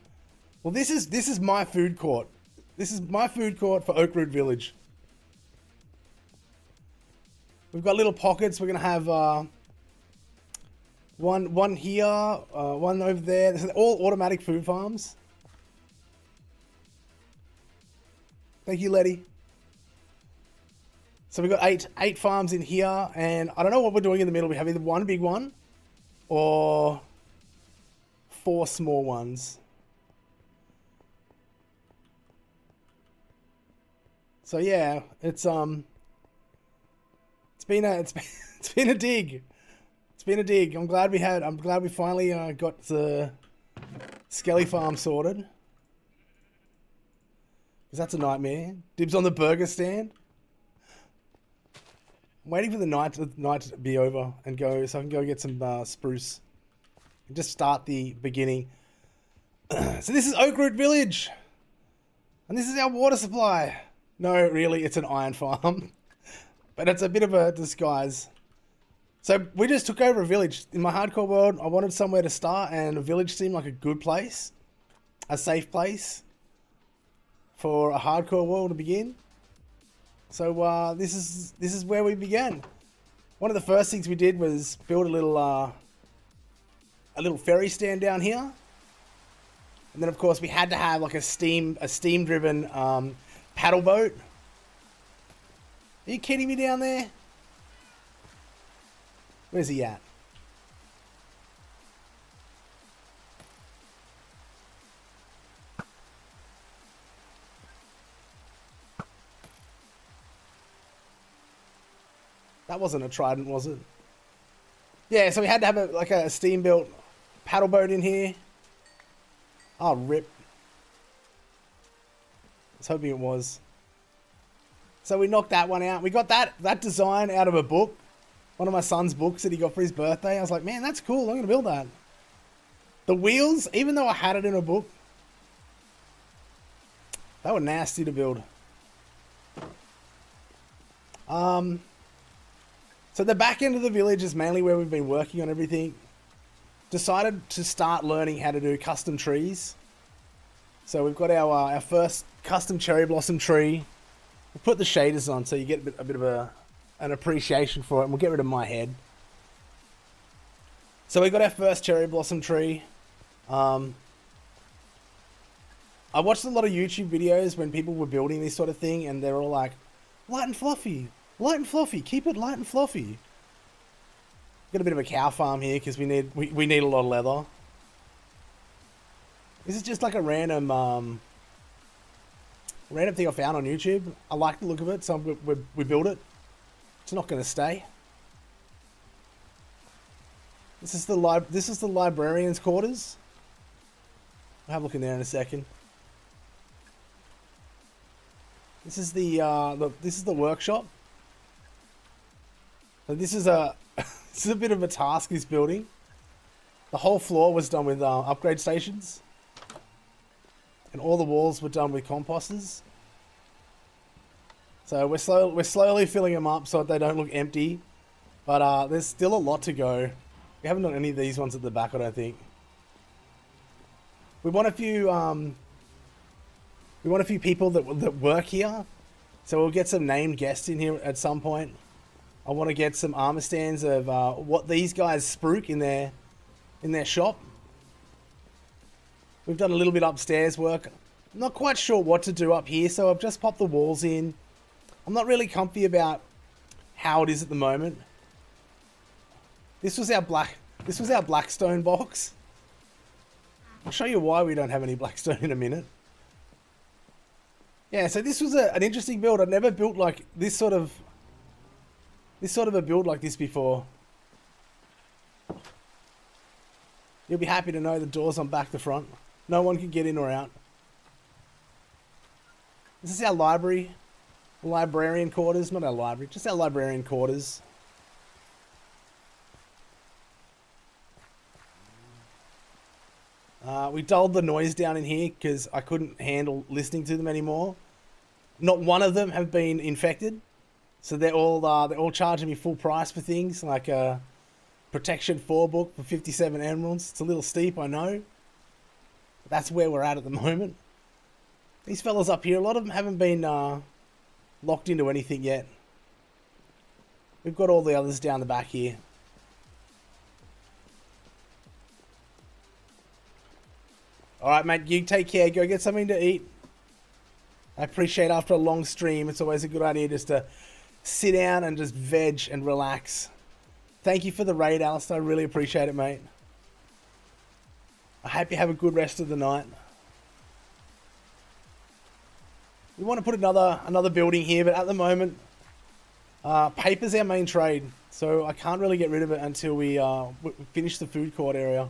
Well, this is my food court. This is my food court for Oakroot Village. We've got little pockets. We're gonna have one here, one over there. This is all automatic food farms. Thank you, Letty. So we've got eight farms in here, and I don't know what we're doing in the middle. We have either one big one or 4 small ones. So yeah, it's been a dig. It's been a dig. I'm glad we finally got the Skelly farm sorted. Because that's a nightmare. Dibs on the burger stand. I'm waiting for the night to be over and go so I can go get some spruce and just start the beginning. So this is Oakroot Village, and this is our water supply. No, really, it's an iron farm, but it's a bit of a disguise. So we just took over a village. In my hardcore world, I wanted somewhere to start, and a village seemed like a good place, a safe place for a hardcore world to begin. So this is where we began. One of the first things we did was build a little ferry stand down here, and then of course we had to have like a steam driven paddle boat. Are you kidding me down there? Where's he at? That wasn't a trident, was it? Yeah, so we had to have a steam-built paddle boat in here. Oh, rip. I was hoping it was. So we knocked that one out. We got that design out of a book. One of my son's books that he got for his birthday. I was like, man, that's cool. I'm going to build that. The wheels, even though I had it in a book, they were nasty to build. So the back end of the village is mainly where we've been working on everything. Decided to start learning how to do custom trees. So we've got our first custom cherry blossom tree. We'll put the shaders on so you get a bit of an appreciation for it, and we'll get rid of my head. So we got our first cherry blossom tree. I watched a lot of YouTube videos when people were building this sort of thing, and they're all like, light and fluffy, keep it light and fluffy. Got a bit of a cow farm here because we need a lot of leather. This is just like a random thing I found on YouTube. I like the look of it, so we built it. It's not going to stay. This is the librarian's quarters. I'll have a look in there in a second. This is the workshop. So this is a this is a bit of a task, this building. The whole floor was done with upgrade stations, and all the walls were done with composters. So we're slowly filling them up so that they don't look empty. But there's still a lot to go. We haven't done any of these ones at the back, I don't think. We want a few people that work here, so we'll get some named guests in here at some point. I want to get some armor stands of what these guys spruik in their shop. We've done a little bit upstairs work. I'm not quite sure what to do up here, so I've just popped the walls in. I'm not really comfy about how it is at the moment. This was our blackstone box. I'll show you why we don't have any blackstone in a minute. Yeah, so this was an interesting build. I've never built like this sort of a build like this before. You'll be happy to know the door's on back to front. No one can get in or out. This is our librarian quarters, not our library, just our librarian quarters. We dulled the noise down in here because I couldn't handle listening to them anymore. Not one of them have been infected, so they're all charging me full price for things like a Protection 4 book for 57 emeralds. It's a little steep, I know. But that's where we're at the moment. These fellas up here, a lot of them haven't been locked into anything yet. We've got all the others down the back here. Alright, mate, you take care. Go get something to eat. I appreciate after a long stream, it's always a good idea just to sit down and just veg and relax. Thank you for the raid, Alistair. I really appreciate it, mate. I hope you have a good rest of the night. We want to put another building here, but at the moment, paper's our main trade, so I can't really get rid of it until we finish the food court area.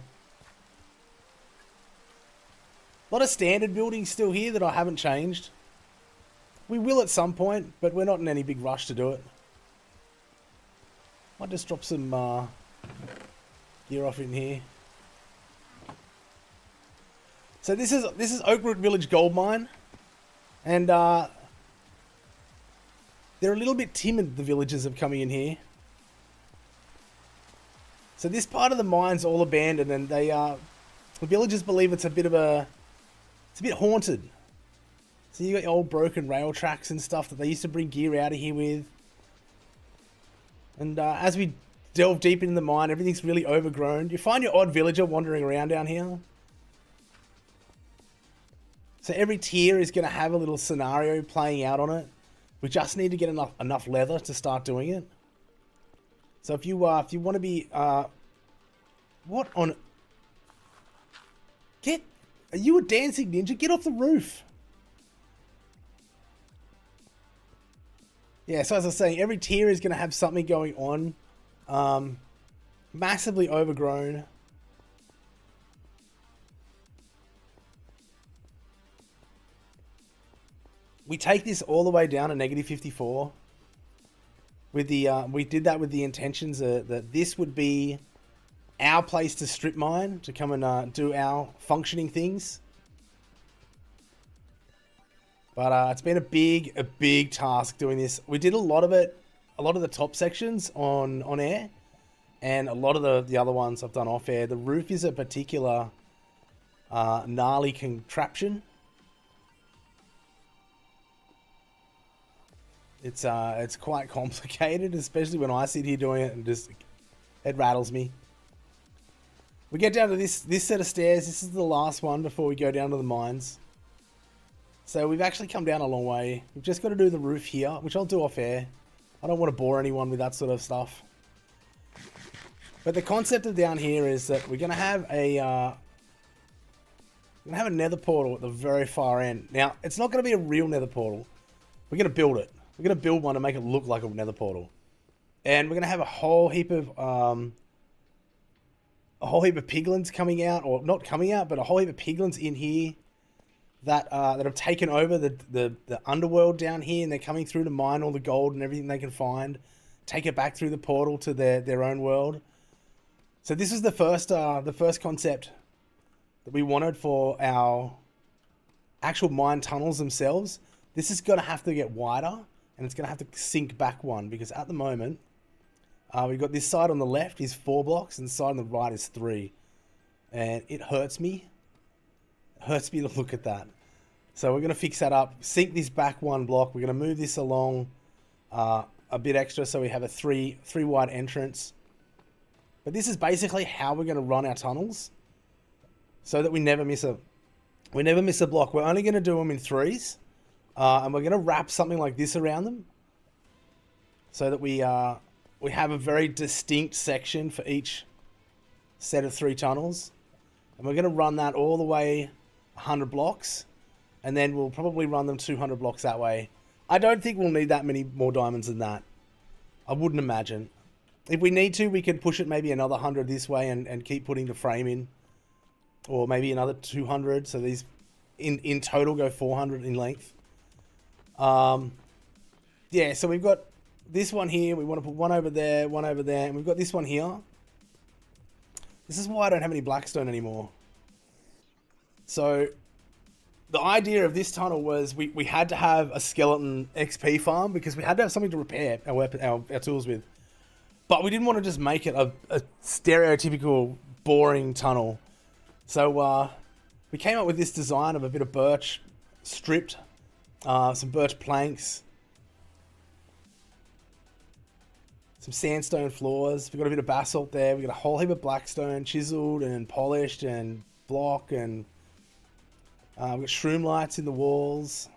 A lot of standard buildings still here that I haven't changed. We will at some point, but we're not in any big rush to do it. Might just drop some gear off in here. So this is Oakroot Village Gold Mine, and they're a little bit timid, the villagers, of coming in here. So this part of the mine's all abandoned, and the villagers believe it's a bit haunted. So you got your old broken rail tracks and stuff that they used to bring gear out of here with. And as we delve deep into the mine, everything's really overgrown. You find your odd villager wandering around down here. So every tier is going to have a little scenario playing out on it. We just need to get enough leather to start doing it. So if you want to be what on? Are you a dancing ninja? Get off the roof. Yeah, so as I was saying, every tier is going to have something going on. Massively overgrown. We take this all the way down to negative 54. With the we did that with the intentions that this would be our place to strip mine, to come and do our functioning things. But it's been a big task doing this. We did a lot of it a lot of the top sections on air, and a lot of the other ones I've done off air. The roof is a particular gnarly contraption. It's quite complicated, especially when I sit here doing it, and just it rattles me. We get down to this set of stairs. This is the last one before we go down to the mines. So we've actually come down a long way. We've just got to do the roof here, which I'll do off air. I don't want to bore anyone with that sort of stuff. But the concept of down here is that we're going to have a nether portal at the very far end. Now, it's not going to be a real nether portal. We're going to build it. We're going to build one to make it look like a nether portal. And we're going to have a whole heap of piglins coming out, or not coming out, but a whole heap of piglins in here that have taken over the underworld down here, and they're coming through to mine all the gold and everything they can find, take it back through the portal to their own world. So this is the first concept that we wanted for our actual mine tunnels themselves. This is going to have to get wider, and it's going to have to sink back one, because at the moment we've got this side on the left is 4 blocks and the side on the right is 3, and it hurts me. It hurts me to look at that. So we're going to fix that up, sink this back 1 block. We're going to move this along a bit extra so we have a 3 wide entrance. But this is basically how we're going to run our tunnels, so that we never miss a block. We're only going to do them in 3s, and we're going to wrap something like this around them, so that we have a very distinct section for each set of 3 tunnels, and we're going to run that all the way 100 blocks, and then we'll probably run them 200 blocks that way. I don't think we'll need that many more diamonds than that. I wouldn't imagine. If we need to, we can push it maybe another 100 this way and keep putting the frame in, or maybe another 200. So these in total go 400 in length. Yeah, so we've got this one here. We want to put one over there, and we've got this one here. This is why I don't have any blackstone anymore. So the idea of this tunnel was we had to have a skeleton XP farm, because we had to have something to repair our tools with. But we didn't want to just make it a stereotypical boring tunnel. So we came up with this design of a bit of birch stripped, some birch planks, some sandstone floors. We've got a bit of basalt there. We've got a whole heap of blackstone, chiseled and polished and block, and we've got shroom lights in the walls.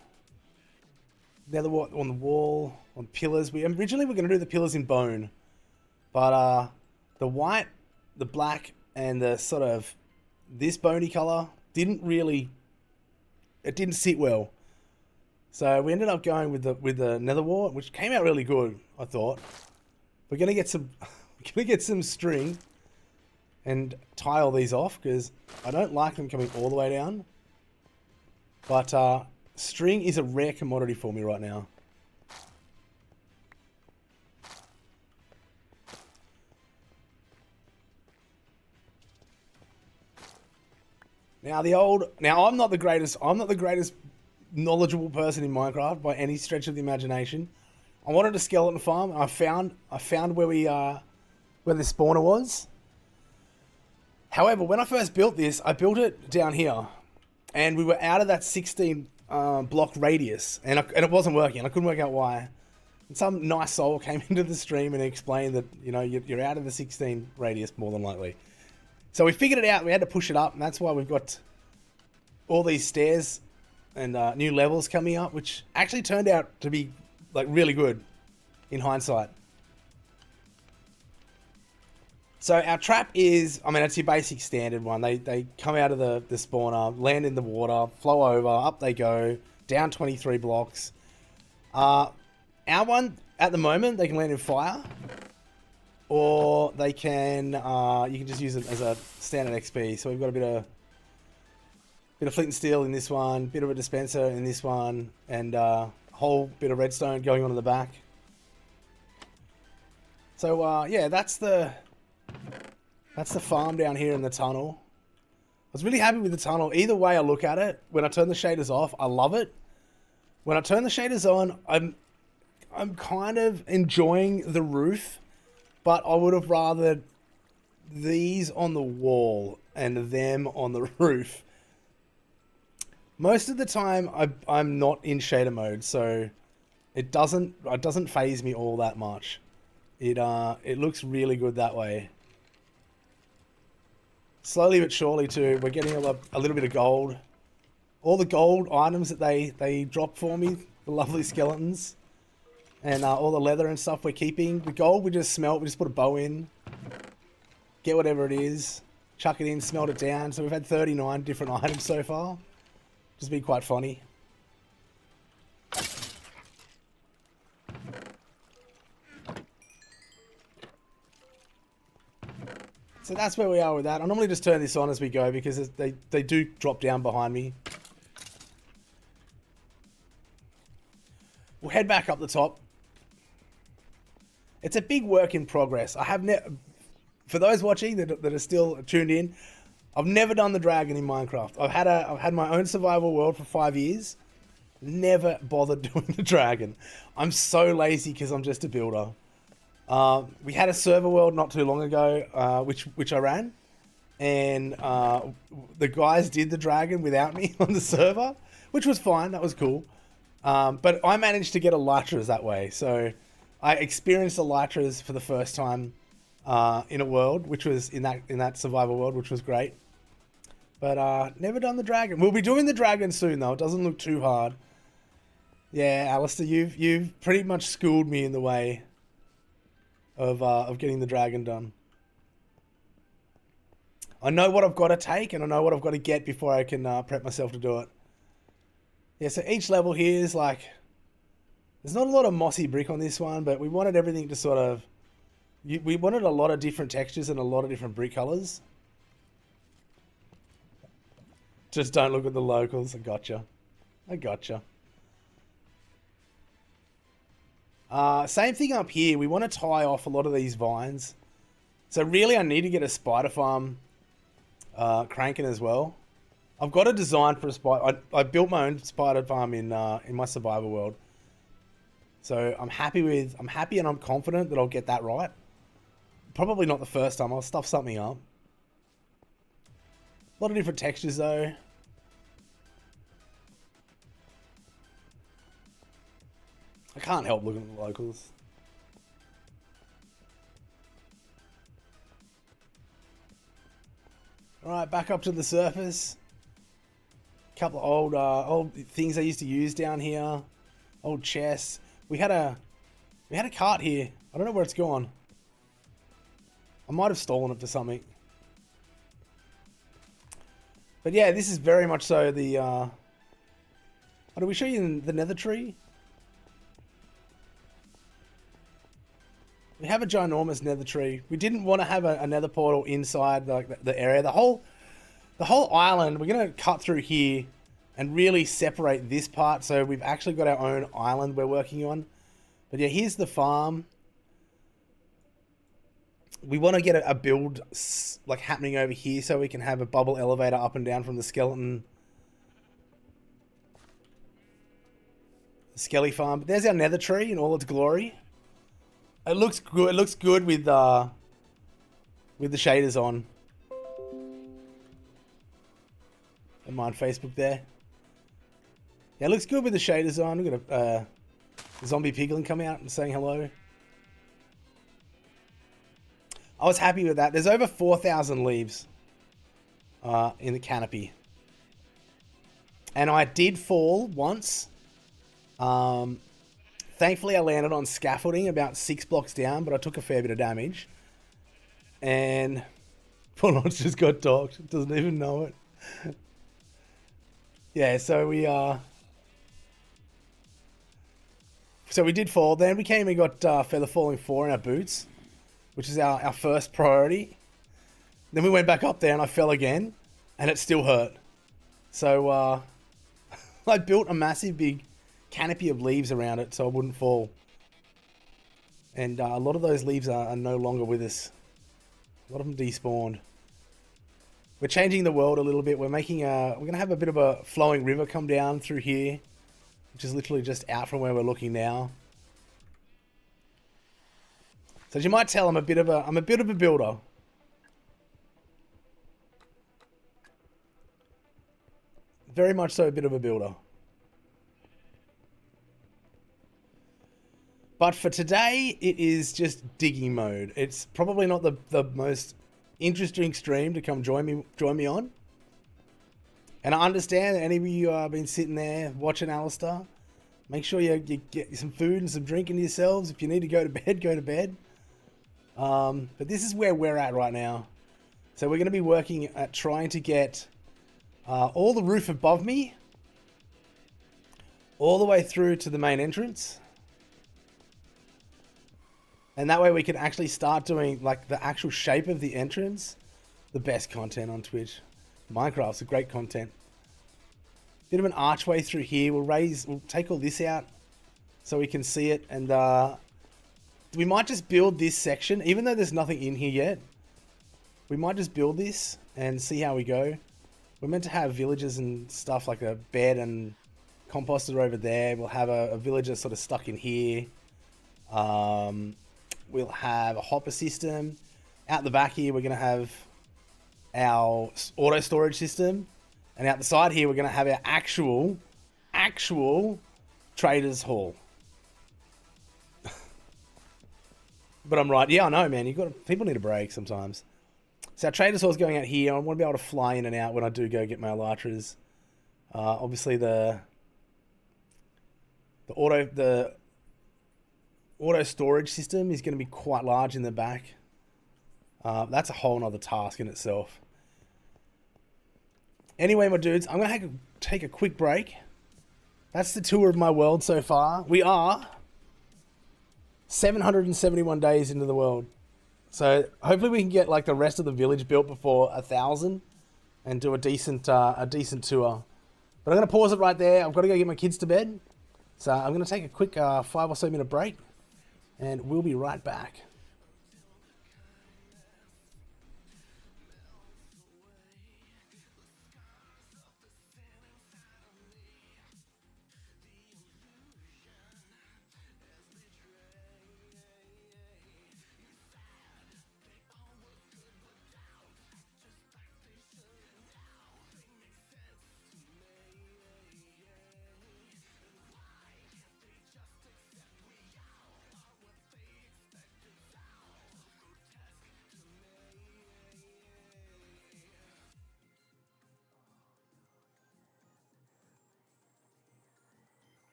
Nether on the wall, on pillars. Originally we're going to do the pillars in bone, but the white, the black, and the sort of this bony color didn't sit well. So we ended up going with the nether wart, which came out really good, I thought. We're gonna get some string and tie all these off, because I don't like them coming all the way down. But string is a rare commodity for me right now. Now I'm not the greatest knowledgeable person in Minecraft by any stretch of the imagination. I wanted a skeleton farm. I found where the spawner was. However, when I first built this, I built it down here, and we were out of that 16 block radius, and it wasn't working. I couldn't work out why. And some nice soul came into the stream and explained that, you know, you're out of the 16 radius more than likely. So we figured it out. We had to push it up, and that's why we've got all these stairs and new levels coming up, which actually turned out to be like really good in hindsight. So our trap is, I mean, it's your basic standard one. They come out of the spawner, land in the water, flow over, up they go, down 23 blocks. Our one, at the moment, they can land in fire, or they can, you can just use it as a standard XP. So we've got a bit of flint and steel in this one, bit of a dispenser in this one, and a whole bit of redstone going on in the back. So yeah, that's the farm down here in the tunnel. I was really happy with the tunnel. Either way I look at it, when I turn the shaders off, I love it. When I turn the shaders on, I'm kind of enjoying the roof, but I would have rather these on the wall and them on the roof. Most of the time, I'm not in shader mode, so it doesn't phase me all that much. It looks really good that way. Slowly but surely too, we're getting a little bit of gold. All the gold items that they drop for me, the lovely skeletons, and all the leather and stuff we're keeping. The gold we just smelt, we just put a bow in, get whatever it is, chuck it in, smelt it down. So we've had 39 different items so far. Just been quite funny. So that's where we are with that. I normally just turn this on as we go because they do drop down behind me. We'll head back up the top. It's a big work in progress. I have for those watching that are still tuned in, I've never done the dragon in Minecraft. I've had my own survival world for 5 years. Never bothered doing the dragon. I'm so lazy because I'm just a builder. We had a server world not too long ago, which I ran, and the guys did the dragon without me on the server, which was fine. That was cool. But I managed to get elytras that way, so I experienced elytras for the first time in a world, which was in that survival world, which was great. But never done the dragon. We'll be doing the dragon soon, though. It doesn't look too hard. Yeah, Alistair, you've pretty much schooled me in the way of getting the dragon done. I know what I've got to take, and I know what I've got to get before I can prep myself to do it. Yeah, so each level here is like... There's not a lot of mossy brick on this one, but we wanted everything to sort of... We wanted a lot of different textures and a lot of different brick colors. Just don't look at the locals. I gotcha. I gotcha. Same thing up here. We want to tie off a lot of these vines. So really I need to get a spider farm cranking as well. I've got a design for a spider. I built my own spider farm in my survival world. So I'm happy and I'm confident that I'll get that right. Probably not the first time. I'll stuff something up. A lot of different textures though. I can't help looking at the locals. Alright, back up to the surface. Couple of old things I used to use down here. Old chests. We had a cart here. I don't know where it's gone. I might have stolen it for something. But yeah, this is very much so the... Oh, did we show you the nether tree? We have a ginormous nether tree. We didn't want to have a nether portal inside the area. The whole island, we're going to cut through here and really separate this part. So we've actually got our own island we're working on. But yeah, here's the farm. We want to get a build like happening over here so we can have a bubble elevator up and down from the skeleton. The Skelly farm. But there's our nether tree in all its glory. It looks good. It looks good with the shaders on. Don't mind Facebook there. Yeah, it looks good with the shaders on. We've got a zombie piglin coming out and saying hello. I was happy with that. There's over 4,000 leaves in the canopy. And I did fall once. Thankfully, I landed on scaffolding about 6 blocks down, but I took a fair bit of damage. And Pullon's just got docked. Doesn't even know it. Yeah, so we did fall. Then we came and got Feather Falling 4 in our boots, which is our first priority. Then we went back up there and I fell again, and it still hurt. So I built a massive big canopy of leaves around it so I wouldn't fall. And a lot of those leaves are no longer with us. A lot of them despawned. We're changing the world a little bit. We're making we're going to have a bit of a flowing river come down through here, which is literally just out from where we're looking now. So as you might tell, I'm a bit of a builder. Very much so a bit of a builder. But for today, it is just digging mode. It's probably not the most interesting stream to come join me on. And I understand that any of you have been sitting there watching Alistair. Make sure you get some food and some drink into yourselves. If you need to go to bed, go to bed. But this is where we're at right now. So we're going to be working at trying to get all the roof above me all the way through to the main entrance. And that way we can actually start doing like the actual shape of the entrance. The best content on Twitch. Minecraft's a great content. Bit of an archway through here. We'll take all this out so we can see it. And we might just build this section, even though there's nothing in here yet. We might just build this and see how we go. We're meant to have villagers and stuff like a bed and composter over there. We'll have a villager sort of stuck in here. We'll have a hopper system. Out the back here, we're going to have our auto storage system. And out the side here, we're going to have our actual traders hall. But I'm right. Yeah, I know, man. People need a break sometimes. So our traders hall is going out here. I want to be able to fly in and out when I do go get my elytras. Obviously, the auto storage system is going to be quite large in the back. That's a whole nother task in itself. Anyway, my dudes, I'm going to take a quick break. That's the tour of my world so far. We are 771 days into the world. So hopefully we can get like the rest of the village built before 1,000 and do a decent tour. But I'm going to pause it right there. I've got to go get my kids to bed. So I'm going to take a quick 5 or so minute break and we'll be right back.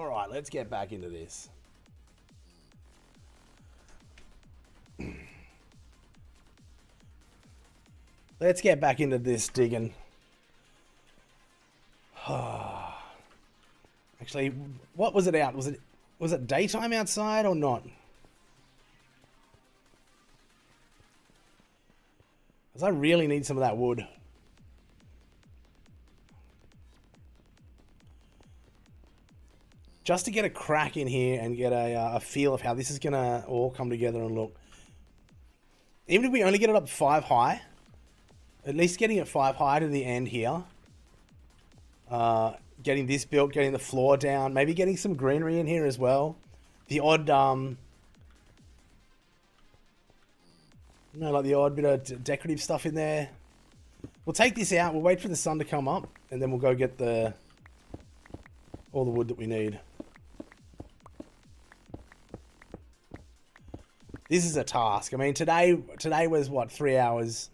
All right, let's get back into this. Let's get back into this digging. Actually, what was it out? Was it daytime outside or not? Because I really need some of that wood. Just to get a crack in here and get a feel of how this is going to all come together and look. Even if we only get it up 5 high, at least getting it 5 high to the end here. Getting this built, getting the floor down, maybe getting some greenery in here as well. The odd, like the odd bit of decorative stuff in there. We'll take this out, we'll wait for the sun to come up, and then we'll go get all the wood that we need. This is a task. I mean, today was what, 3 hours?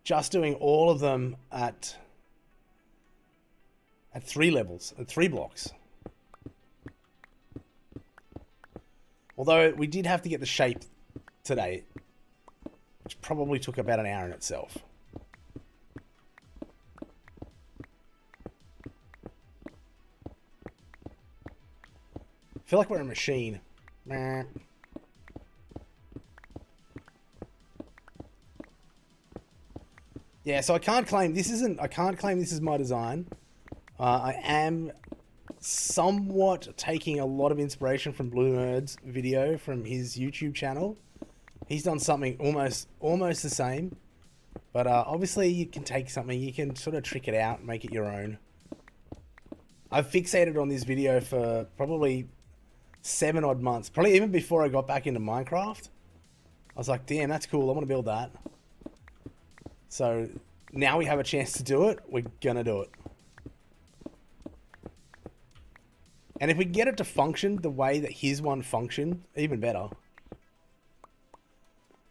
Just doing all of them at 3 levels, at 3 blocks. Although we did have to get the shape today, which probably took about an hour in itself. I feel like we're a machine. Meh. Yeah, so I can't claim this is my design. I am somewhat taking a lot of inspiration from Blue Nerd's video from his YouTube channel. He's done something almost the same, but obviously you can take something, you can sort of trick it out and make it your own. I've fixated on this video for probably 7 odd months, probably even before I got back into Minecraft. I was like, damn, that's cool, I want to build that. So now we have a chance to do it, we're gonna do it. And if we get it to function the way that his one functioned, even better.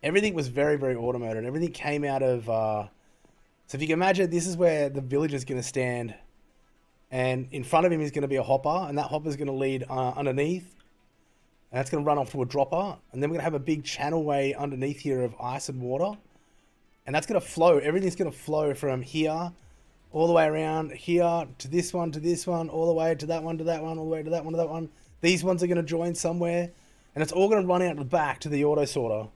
Everything was very, very automated. Everything came out of... So if you can imagine, this is where the villager is going to stand. And in front of him is going to be a hopper. And that hopper is going to lead underneath. And that's going to run off to a dropper. And then we're going to have a big channelway underneath here of ice and water. And that's going to flow. Everything's going to flow from here all the way around here to this one, all the way to that one, all the way to that one. These ones are going to join somewhere. And it's all going to run out the back to the auto sorter.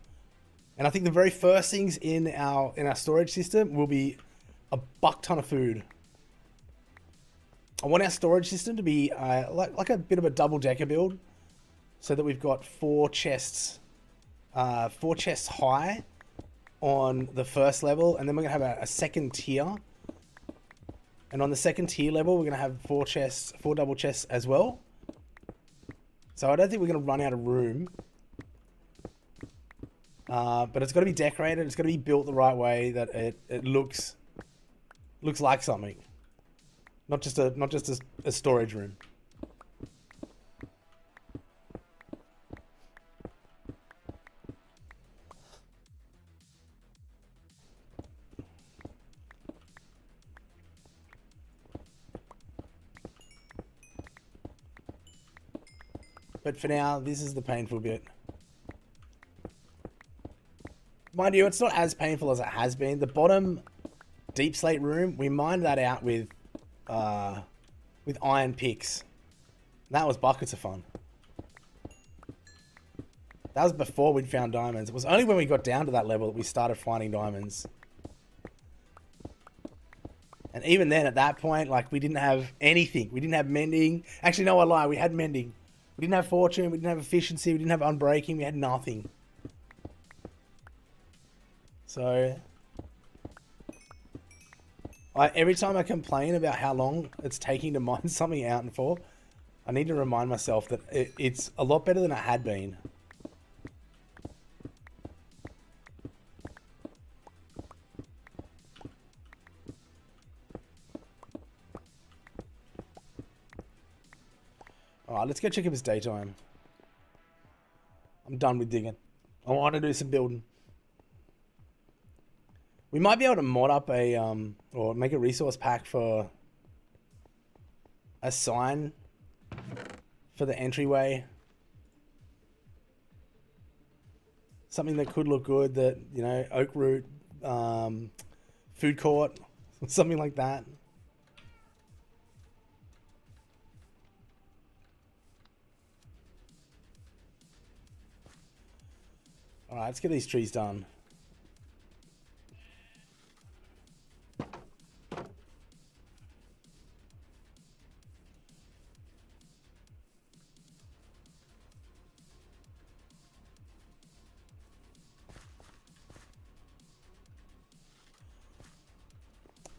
And I think the very first things in our storage system will be a buck ton of food. I want our storage system to be like a bit of a double-decker build, so that we've got 4 chests high on the first level, and then we're gonna have a second tier. And on the second tier level, we're gonna have 4 double chests as well. So I don't think we're gonna run out of room. But it's got to be decorated. It's got to be built the right way that it looks like something, not just a storage room. But for now, this is the painful bit. Mind you, it's not as painful as it has been. The bottom deep slate room, we mined that out with iron picks. That was buckets of fun. That was before we'd found diamonds. It was only when we got down to that level that we started finding diamonds. And even then, at that point, like, we didn't have anything. We didn't have mending. Actually, no, I lie. We had mending. We didn't have fortune. We didn't have efficiency. We didn't have unbreaking. We had nothing. So, every time I complain about how long it's taking to mine something out and for, I need to remind myself that it's a lot better than it had been. Alright, let's go check if it's daytime. I'm done with digging. I want to do some building. We might be able to mod up or make a resource pack for a sign for the entryway. Something that could look good, that, you know, oak root, food court, something like that. All right, let's get these trees done.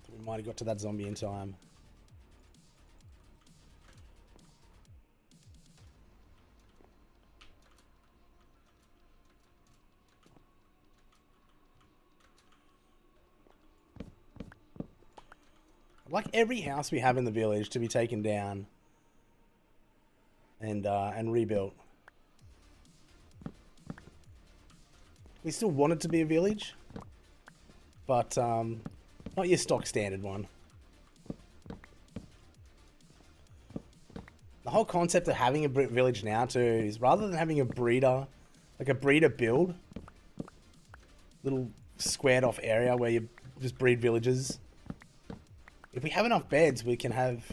We might have got to that zombie in time. I'd like every house we have in the village to be taken down and rebuilt. We still want it to be a village, but not your stock standard one. The whole concept of having a village now too is, rather than having a breeder, like a breeder build, little squared off area where you just breed villages. If we have enough beds, we can have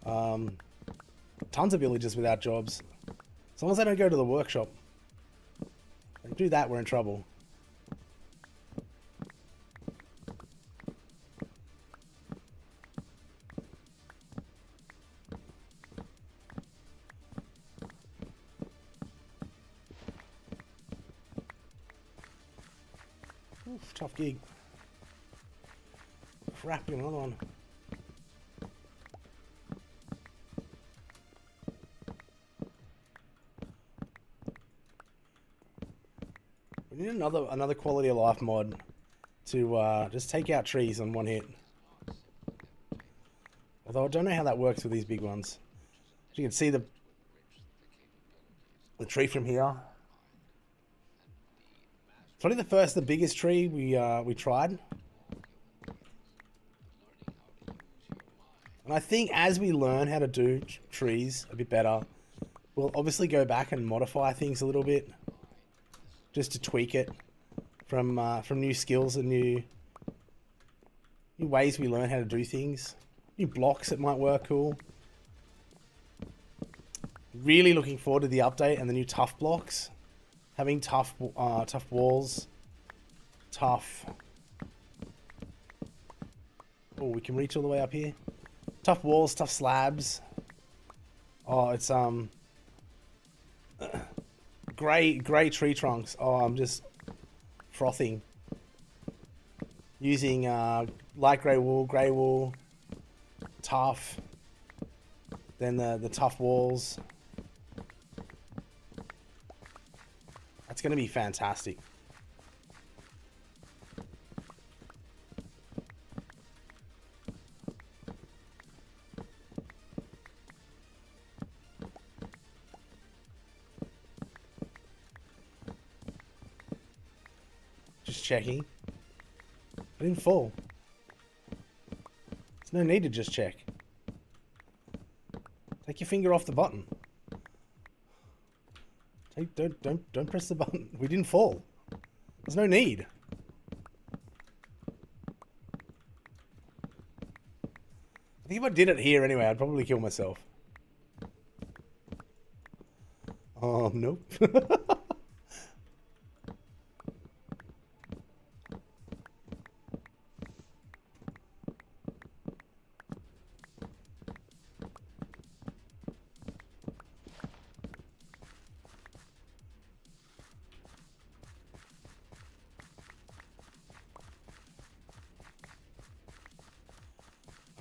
tons of villages without jobs. As long as they don't go to the workshop. If they do that, we're in trouble. Oof, tough gig. Crap, another one. We need another quality of life mod to just take out trees on one hit. Although I don't know how that works with these big ones. You can see the tree from here. It's probably the biggest tree we tried. And I think as we learn how to do trees a bit better, we'll obviously go back and modify things a little bit, just to tweak it from new skills and new ways we learn how to do things. New blocks that might work cool. Really looking forward to the update and the new tough blocks. Having tough walls, tough. Oh, we can reach all the way up here. Tough walls, tough slabs. Oh, it's grey tree trunks. Oh, I'm just frothing. Using light grey wool, tough. Then the tough walls. That's going to be fantastic. Just checking. I didn't fall. There's no need to just check. Take your finger off the button. Don't press the button. We didn't fall. There's no need. I think if I did it here anyway, I'd probably kill myself. Oh, nope.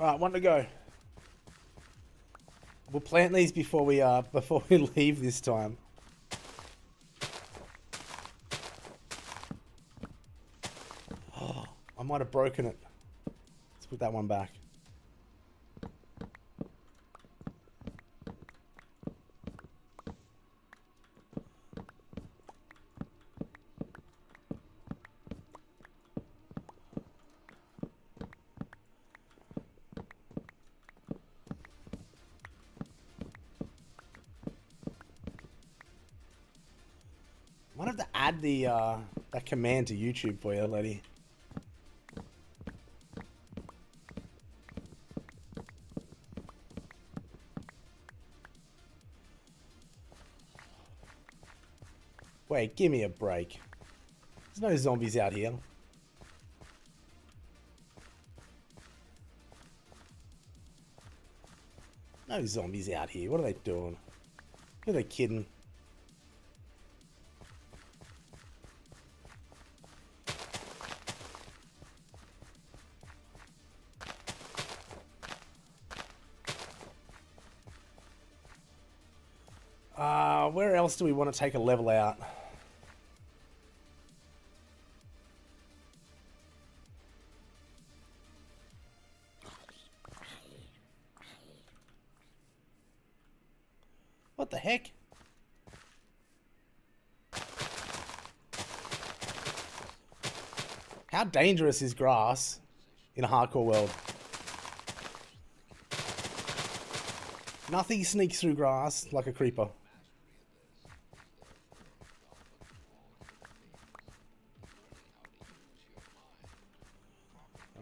Alright, one to go. We'll plant these before we leave this time. Oh, I might have broken it. Let's put that one back. have to add the that command to YouTube for you, lady. Wait, give me a break. There's no zombies out here. No zombies out here. What are they doing? Who are they kidding? Where else do we want to take a level out? What the heck? How dangerous is grass in a hardcore world? Nothing sneaks through grass like a creeper.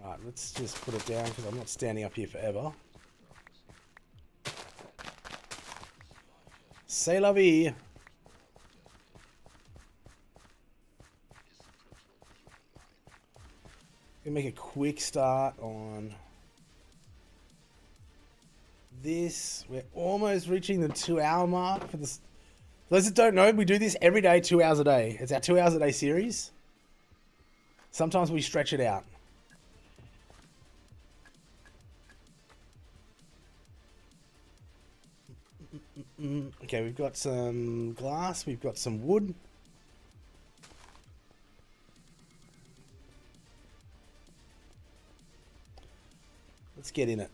Alright, let's just put it down because I'm not standing up here forever. C'est la vie. Gonna make a quick start on this. We're almost reaching the 2-hour mark for this. For those that don't know, we do this every day, 2 hours a day. It's our 2 hours a day series. Sometimes we stretch it out. Okay, we've got some glass, we've got some wood. Let's get in it.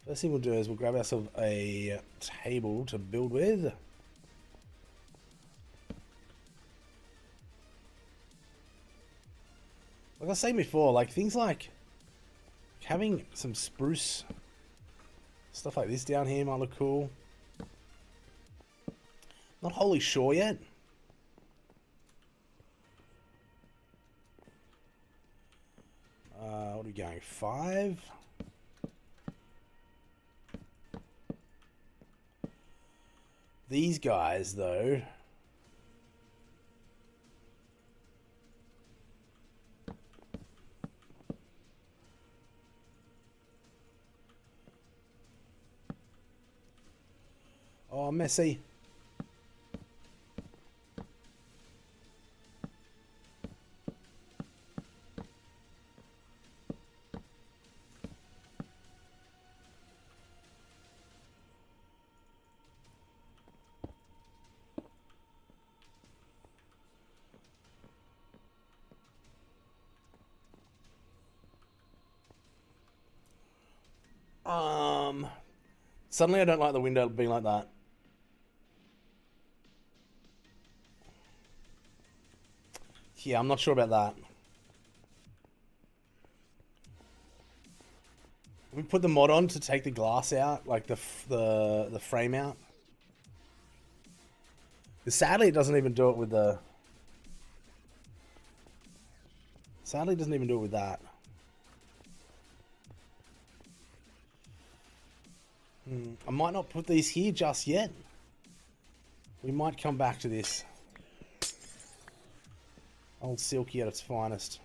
First thing we'll do is we'll grab ourselves a table to build with. Like I was saying before, like things like having some spruce stuff like this down here might look cool. Not wholly sure yet. What are we going? 5? These guys, though. Oh, messy. Suddenly I don't like the window being like that. Yeah, I'm not sure about that. We put the mod on to take the glass out, like the frame out. Sadly, it doesn't even do it with the. Sadly, it doesn't even do it with that. I might not put these here just yet. We might come back to this. Old Silky at its finest.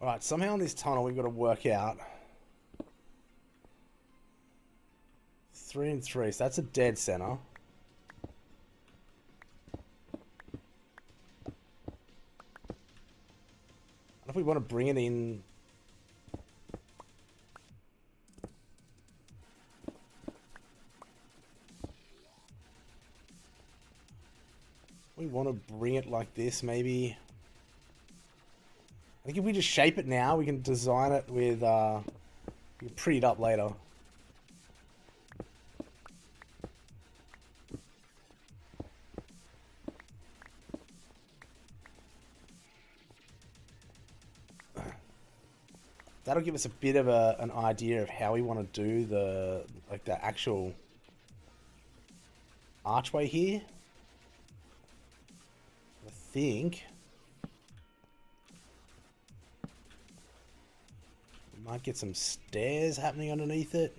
Alright, somehow in this tunnel we've got to work out 3 and 3, so that's a dead center. If we want to bring it in... We want to bring it like this, maybe. I think if we just shape it now, we can design it with... we can pretty it up later. That'll give us a bit of an idea of how we want to do the actual archway here. I think we might get some stairs happening underneath it.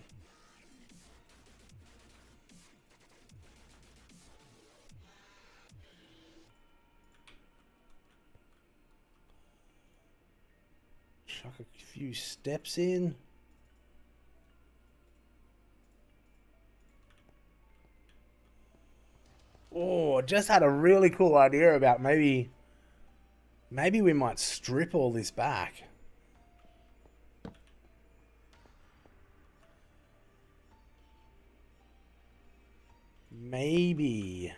Chuck a few steps in. Oh, just had a really cool idea about maybe we might strip all this back. Maybe.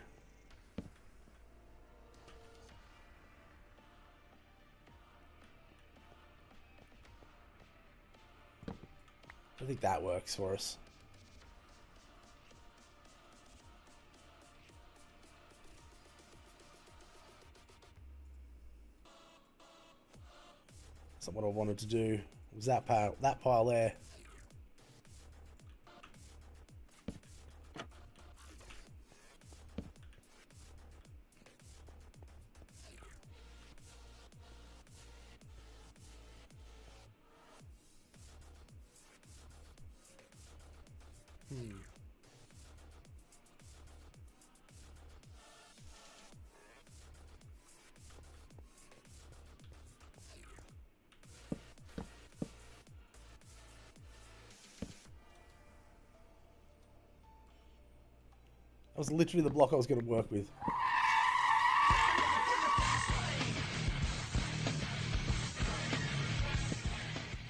I think that works for us. That's not what I wanted to do. It was that pile there. That was literally the block I was going to work with.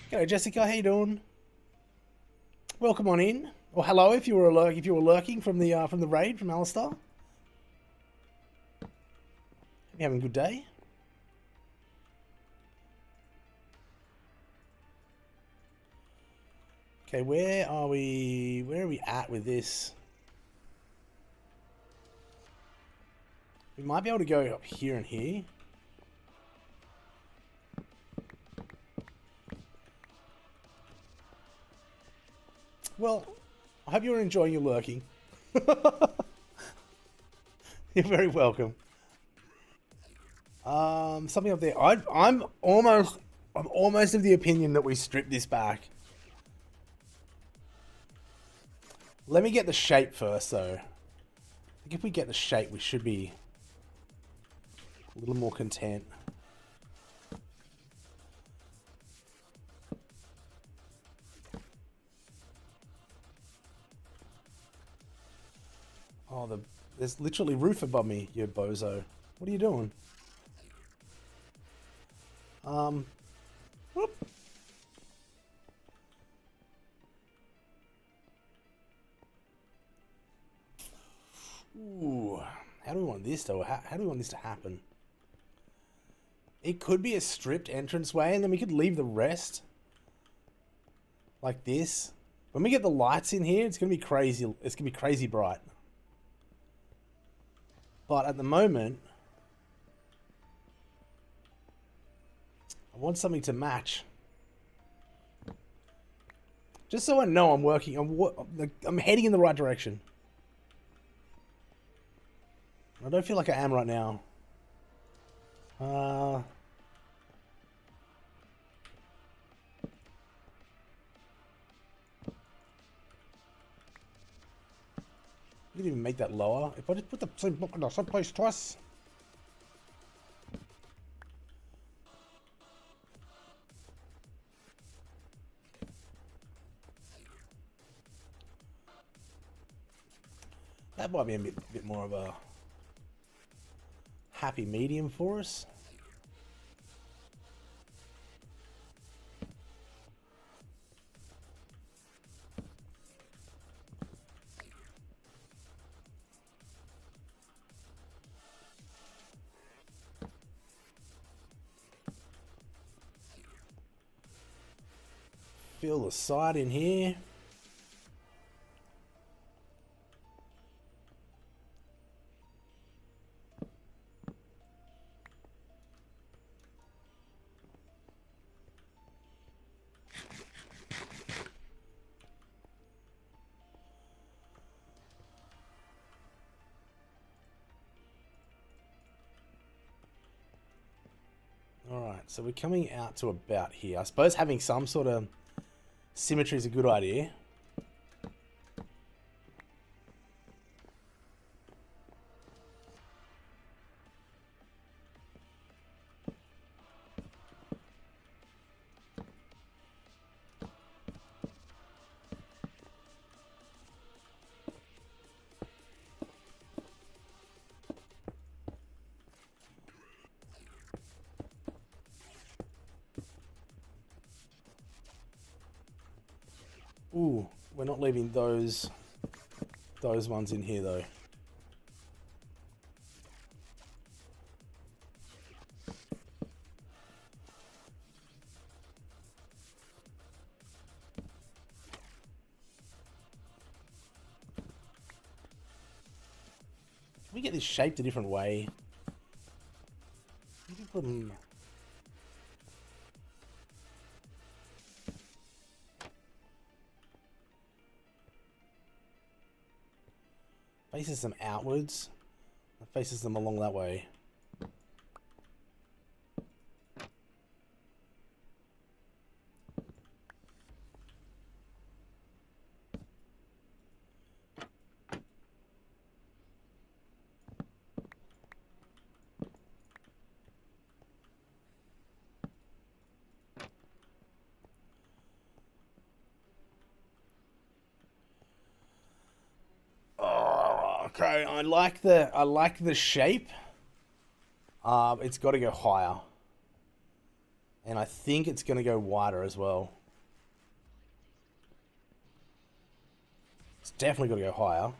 G'day Jessica, how you doing? Welcome on in. Or hello if you were lurking from the raid from Alistair. You having a good day? Okay, where are we at with this? We might be able to go up here and here. Well, I hope you're enjoying your lurking. You're very welcome. Something up there. I'm almost of the opinion that we strip this back. Let me get the shape first, though. I think if we get the shape, we should be a little more content. Oh, there's literally roof above me, you bozo. What are you doing? Whoop. Ooh, how do we want this though? How do we want this to happen? It could be a stripped entranceway, and then we could leave the rest like this. When we get the lights in here, it's gonna be crazy. It's gonna be crazy bright. But at the moment, I want something to match. Just so I know I'm working. I'm heading in the right direction. I don't feel like I am right now. You can even make that lower. If I just put the same block in the same place twice. That might be a bit more of a happy medium for us. fill the side in here. Alright, so we're coming out to about here. I suppose having some sort of symmetry is a good idea. Ooh, we're not leaving those ones in here though. Can we get this shaped a different way? We can put them... Faces them outwards. Faces them along that way. Okay, I like the shape. It's got to go higher, and I think it's going to go wider as well. It's definitely got to go higher.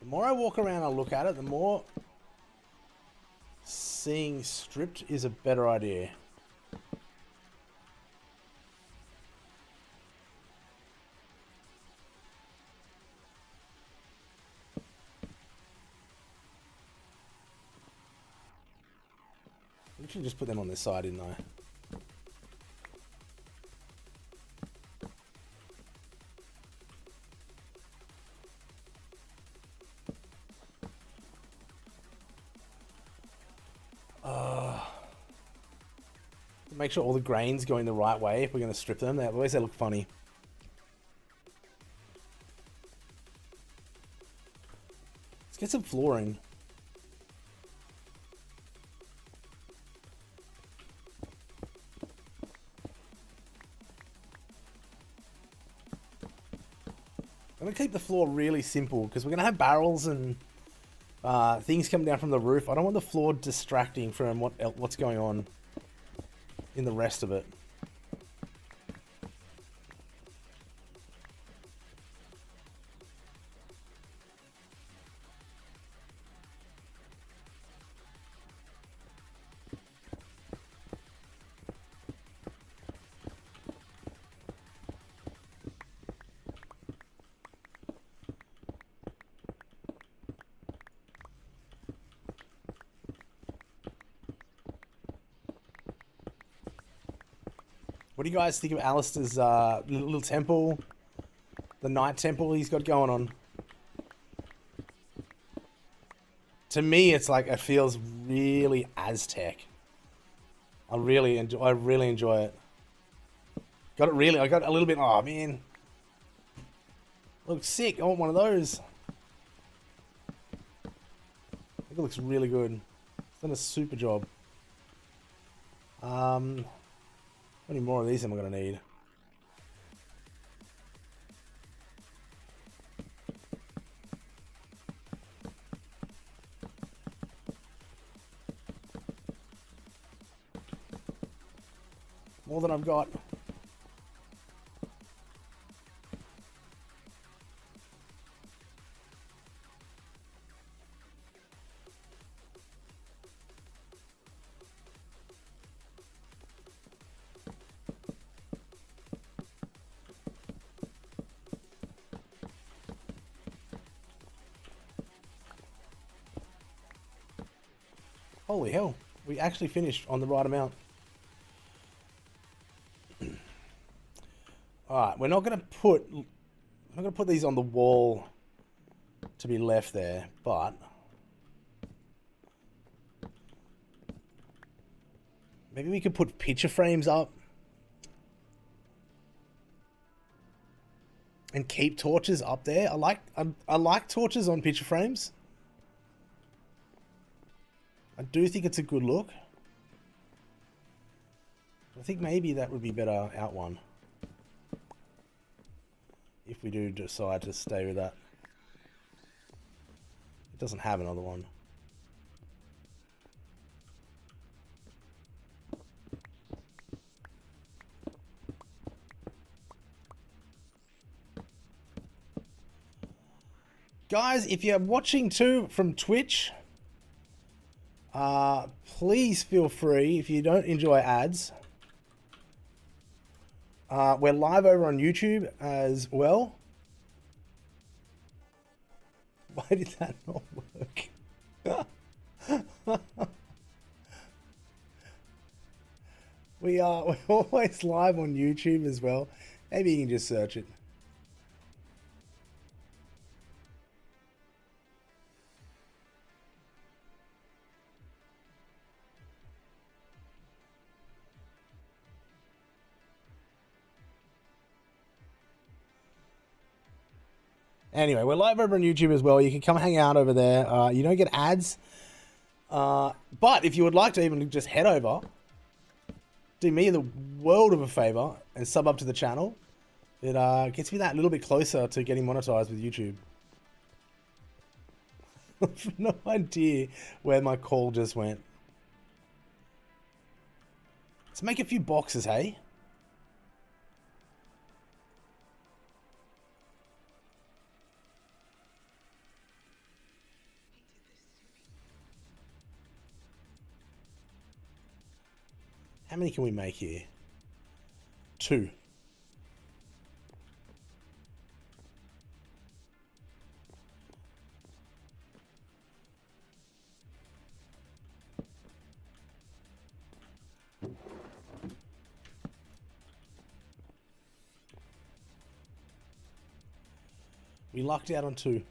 The more I walk around and look at it, the more seeing stripped is a better idea. I should just put them on this side, didn't I? Make sure all the grains going the right way if we're going to strip them. Otherwise they look funny. Let's get some flooring. I'm going to keep the floor really simple because we're going to have barrels and things coming down from the roof. I don't want the floor distracting from what's going on in the rest of it. What do you guys think of Alistair's little temple? The night temple he's got going on? To me, it's like, it feels really Aztec. I really enjoy it. I got a little bit, oh man. Looks sick, I want one of those. I think it looks really good. It's done a super job. How many more of these am I going to need? More than I've got. Holy hell. We actually finished on the right amount. Alright, we're not gonna put these on the wall to be left there, but maybe we could put picture frames up and keep torches up there. I like torches on picture frames. I do think it's a good look. I think maybe that would be better out one. If we do decide to stay with that. It doesn't have another one. Guys, if you're watching too from Twitch, please feel free, if you don't enjoy ads. We're live over on YouTube as well. Why did that not work? We're always live on YouTube as well. Maybe you can just search it. Anyway, we're live over on YouTube as well. You can come hang out over there. You don't get ads. But if you would like to even just head over, do me the world of a favor and sub up to the channel. It gets me that little bit closer to getting monetized with YouTube. No idea where my call just went. Let's make a few boxes, hey? How many can we make here? 2. We lucked out on 2.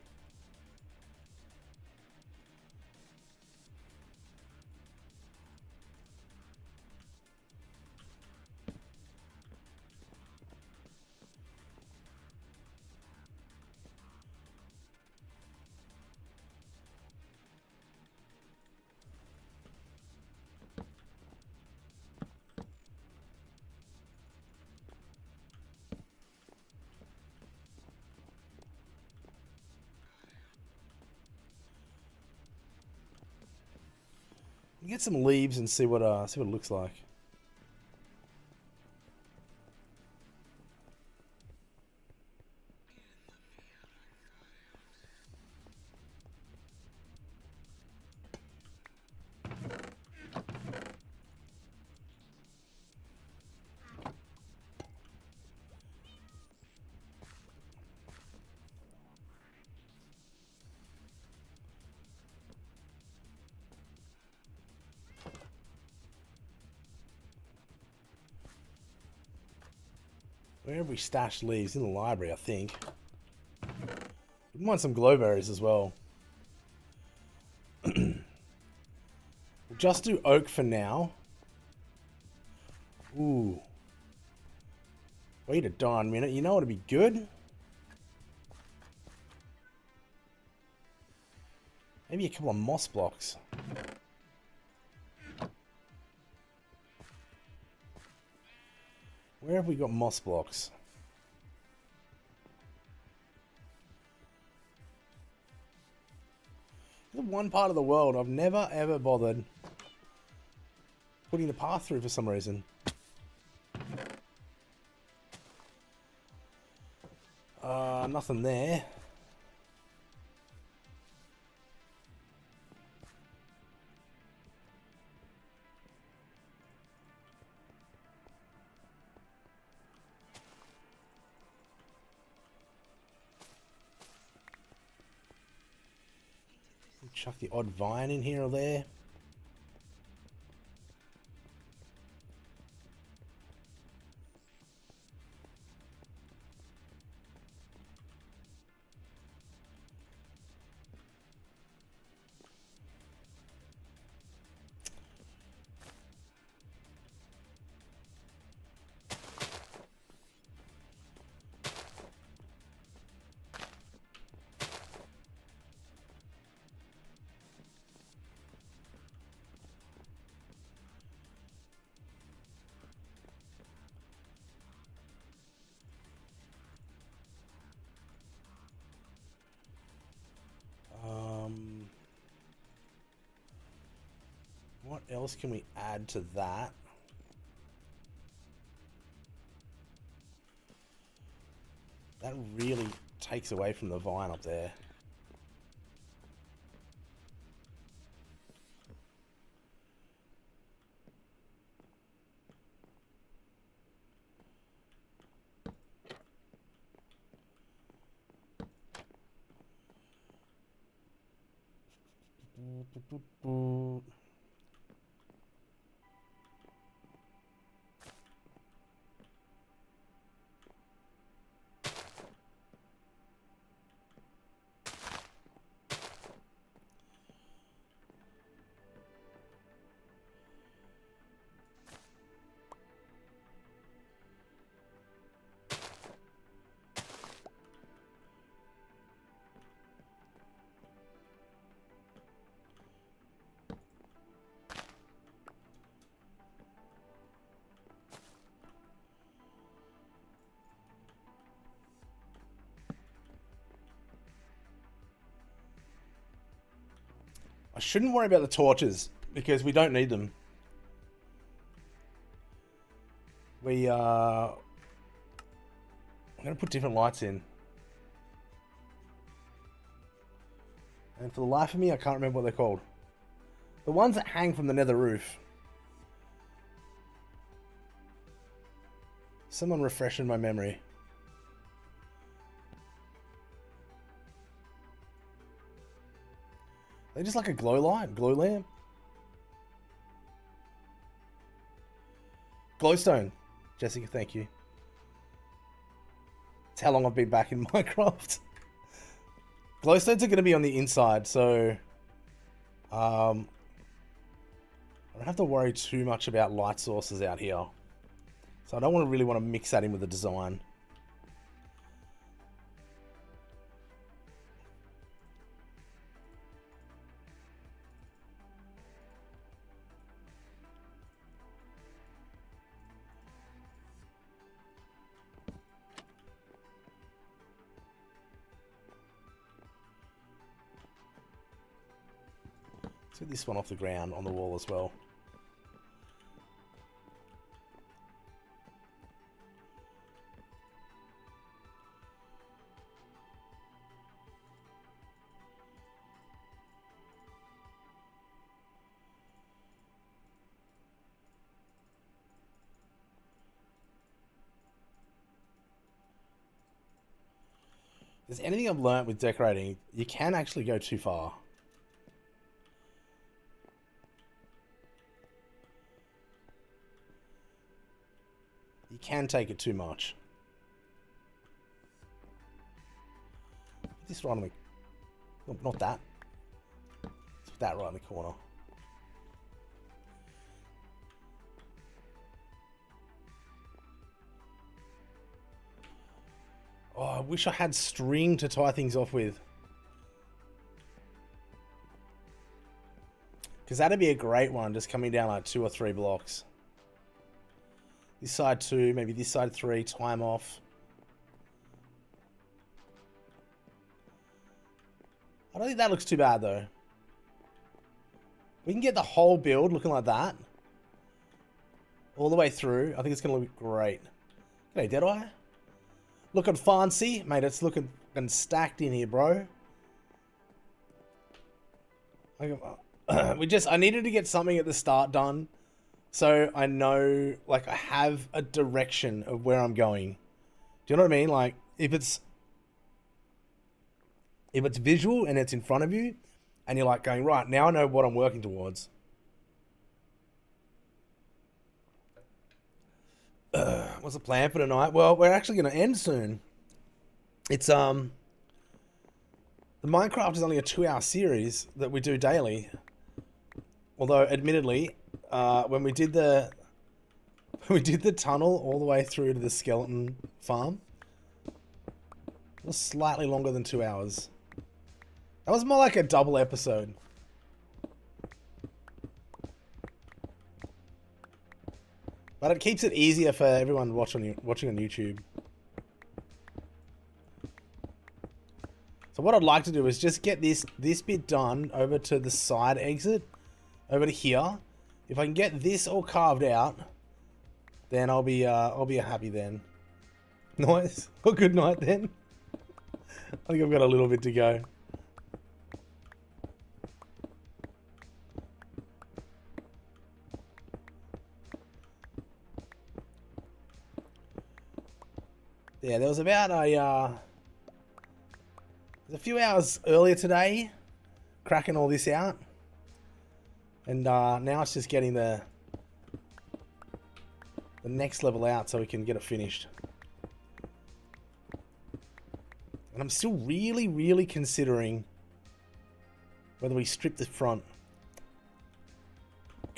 Get some leaves and see what it looks like. Where have we stashed leaves? In the library, I think. We want some glowberries as well. We'll just do oak for now. Ooh. Wait a darn minute. You know what would be good? Maybe a couple of moss blocks. Where have we got moss blocks? This is one part of the world I've never ever bothered putting the path through for some reason. Nothing there. Chuck the odd vine in here or there. else can we add to that? That really takes away from the vine up there. I shouldn't worry about the torches because we don't need them. I'm going to put different lights in. And for the life of me, I can't remember what they're called. The ones that hang from the nether roof. Someone refreshing my memory. They're just like a glow light, glow lamp. Glowstone. Jessica, thank you. It's how long I've been back in Minecraft. Glowstones are going to be on the inside, so I don't have to worry too much about light sources out here. So I don't really want to mix that in with the design. Let's get this one off the ground on the wall as well. If there's anything I've learnt with decorating, you can actually go too far. You can take it too much. This right on the... No, not that. Let's put that right in the corner. Oh, I wish I had string to tie things off with. Because that'd be a great one, just coming down like 2 or 3 blocks. This side 2, maybe this side 3, tie them off. I don't think that looks too bad though. We can get the whole build looking like that. All the way through. I think it's going to look great. G'day, Deadeye. Looking fancy. Mate, it's looking stacked in here, bro. I needed to get something at the start done. So I know, like, I have a direction of where I'm going. Do you know what I mean? Like, if it's visual and it's in front of you, and you're like going, right, now I know what I'm working towards. What's the plan for tonight? Well, we're actually going to end soon. It's, the Minecraft is only a 2-hour series that we do daily. Although, admittedly, when we did the tunnel all the way through to the skeleton farm, it was slightly longer than 2 hours. That was more like a double episode. But it keeps it easier for everyone watching on YouTube. So what I'd like to do is just get this bit done over to the side exit, over to here, If I can get this all carved out, then I'll be happy then. Nice. Well, good night then. I think I've got a little bit to go. Yeah, there was about a few hours earlier today, cracking all this out, and now it's just getting the next level out so we can get it finished. And I'm still really considering whether we strip the front.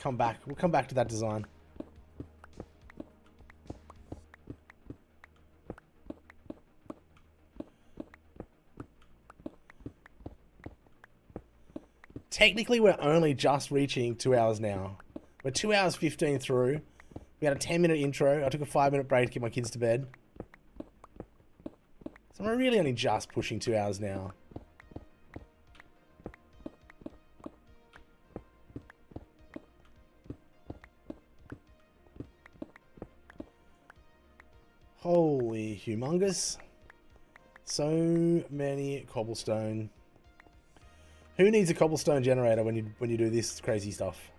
We'll come back to that design. Technically, we're only just reaching 2 hours now. We're 2 hours 15 through. We had a 10-minute intro. I took a 5-minute break to get my kids to bed. So we're really only just pushing 2 hours now. Holy humongous. So many cobblestone. Who needs a cobblestone generator when you do this crazy stuff?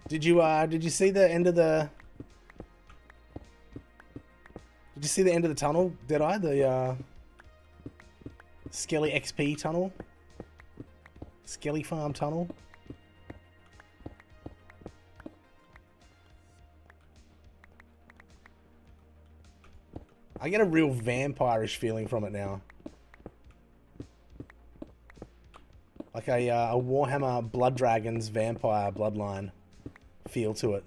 Did you see the end of the Did you see the end of the tunnel, did I? The Skelly XP tunnel? Skelly Farm tunnel? I get a real vampire-ish feeling from it now. Like a Warhammer Blood Dragons vampire bloodline feel to it.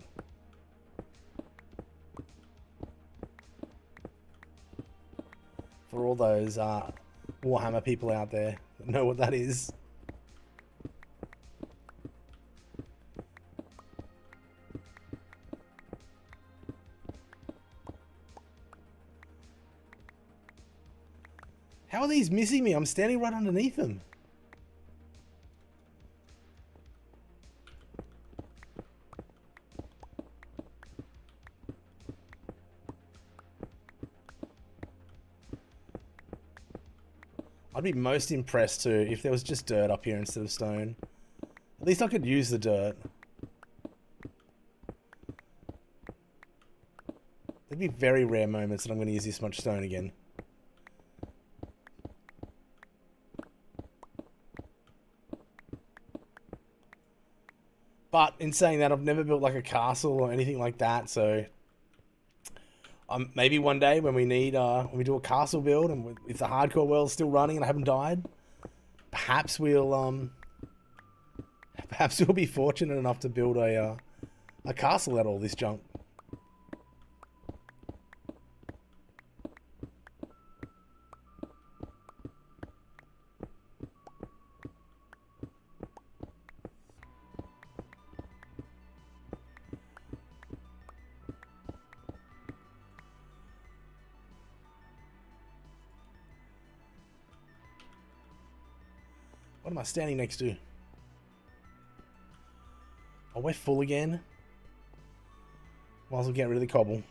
For all those Warhammer people out there that know what that is. How are these missing me? I'm standing right underneath them. I'd be most impressed too if there was just dirt up here instead of stone. At least I could use the dirt. There'd be very rare moments that I'm going to use this much stone again. But in saying that, I've never built like a castle or anything like that, so maybe one day when we need when we do a castle build and if the hardcore world's still running and I haven't died, perhaps we'll be fortunate enough to build a castle out of all this junk. What am I standing next to? Oh, we're full again. Might as well get rid of the cobble.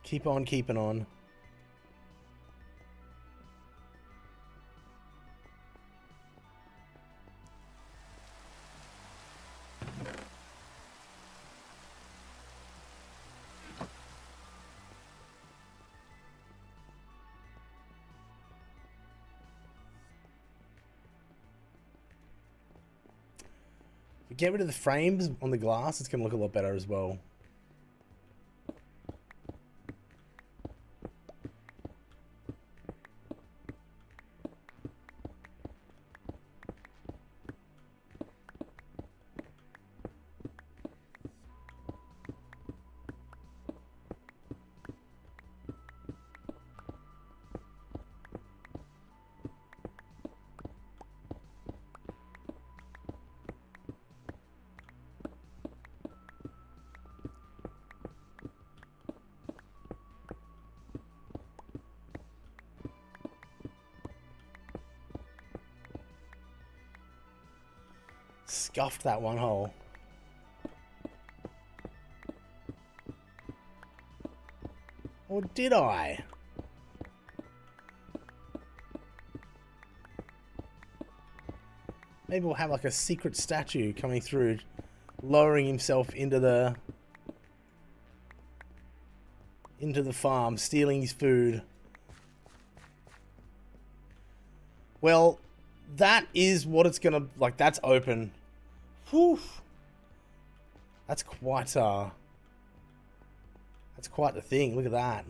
Keep on keeping on. Get rid of the frames on the glass, it's going to look a lot better as well. Scuffed that one hole. Or did I? Maybe we'll have like a secret statue coming through, lowering himself into the farm, stealing his food. Well, that is what it's gonna like. That's open. Whew. That's quite the thing. Look at that.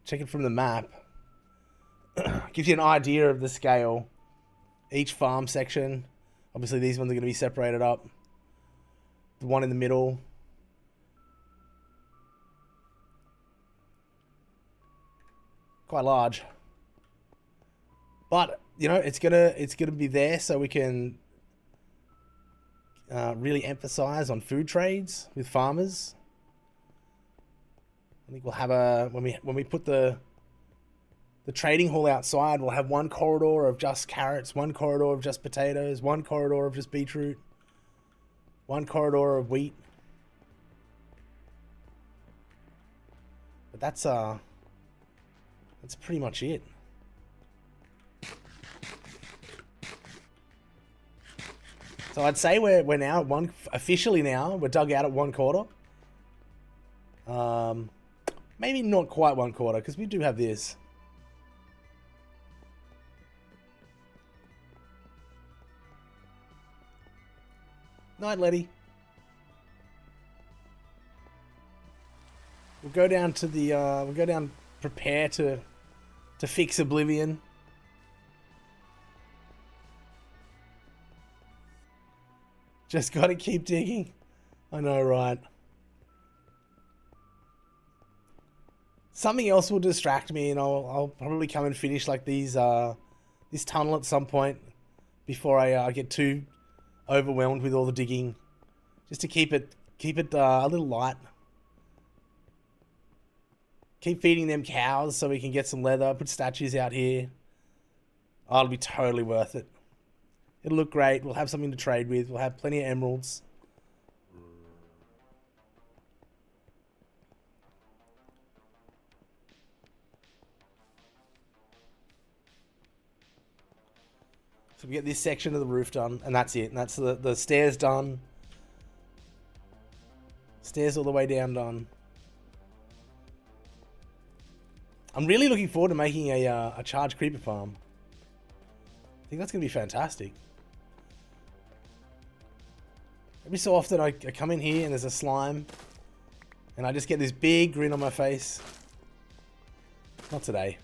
Check it from the map. Gives you an idea of the scale. Each farm section. Obviously, these ones are going to be separated up. The one in the middle. Quite large. But, you know, it's gonna be there so we can really emphasize on food trades with farmers. I think we'll have when we put the trading hall outside, we'll have one corridor of just carrots, one corridor of just potatoes, one corridor of just beetroot, one corridor of wheat. But that's pretty much it. So I'd say we're now at officially now we're dug out at 1/4. Maybe not quite 1/4 because we do have this. Night, Letty. We'll go down to the prepare to fix Oblivion. Just gotta keep digging. I know, right? Something else will distract me, and I'll probably come and finish like this tunnel at some point before I get too overwhelmed with all the digging, just to keep it a little light. Keep feeding them cows so we can get some leather. Put statues out here. Oh, it'll be totally worth it. It'll look great. We'll have something to trade with. We'll have plenty of emeralds. So we get this section of the roof done, and that's it. And that's the stairs done. Stairs all the way down done. I'm really looking forward to making a charged creeper farm. I think that's going to be fantastic. Every so often I come in here and there's a slime, and I just get this big grin on my face. Not today.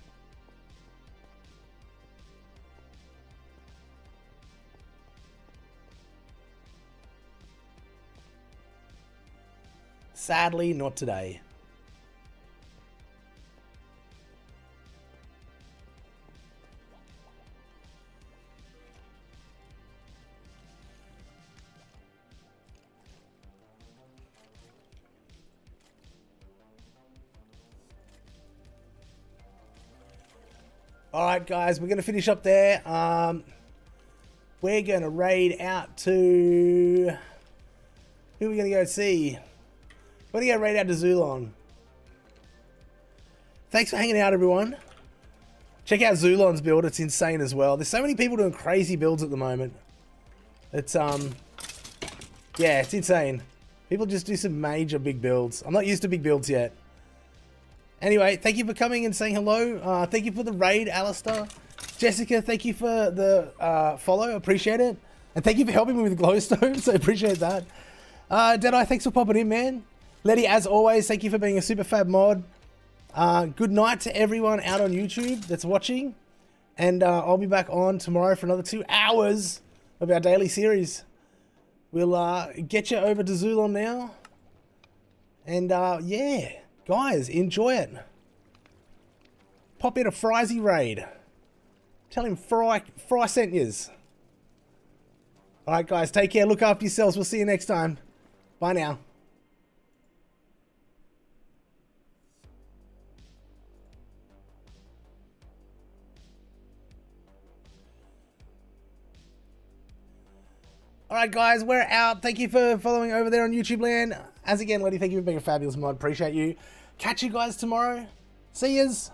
Sadly, not today. All right, guys, we're going to finish up there. We're going to raid out to... Who are we going to go see? We're going to go raid out to Zulon. Thanks for hanging out, everyone. Check out Zulon's build. It's insane as well. There's so many people doing crazy builds at the moment. It's, yeah, it's insane. People just do some major big builds. I'm not used to big builds yet. Anyway, thank you for coming and saying hello. Thank you for the raid, Alistair. Jessica, thank you for the follow. Appreciate it. And thank you for helping me with glowstone. So appreciate that. Deadeye, thanks for popping in, man. Letty, as always, thank you for being a super fab mod. Good night to everyone out on YouTube that's watching. And I'll be back on tomorrow for another 2 hours of our daily series. We'll get you over to Zulon now. And yeah. Guys, enjoy it. Pop in a Frizy raid. Tell him Fry sent yous. Alright guys, take care, look after yourselves. We'll see you next time. Bye now. All right, guys, we're out. Thank you for following over there on YouTube land. As again, Letty, thank you for being a fabulous mod. Appreciate you. Catch you guys tomorrow. See yous.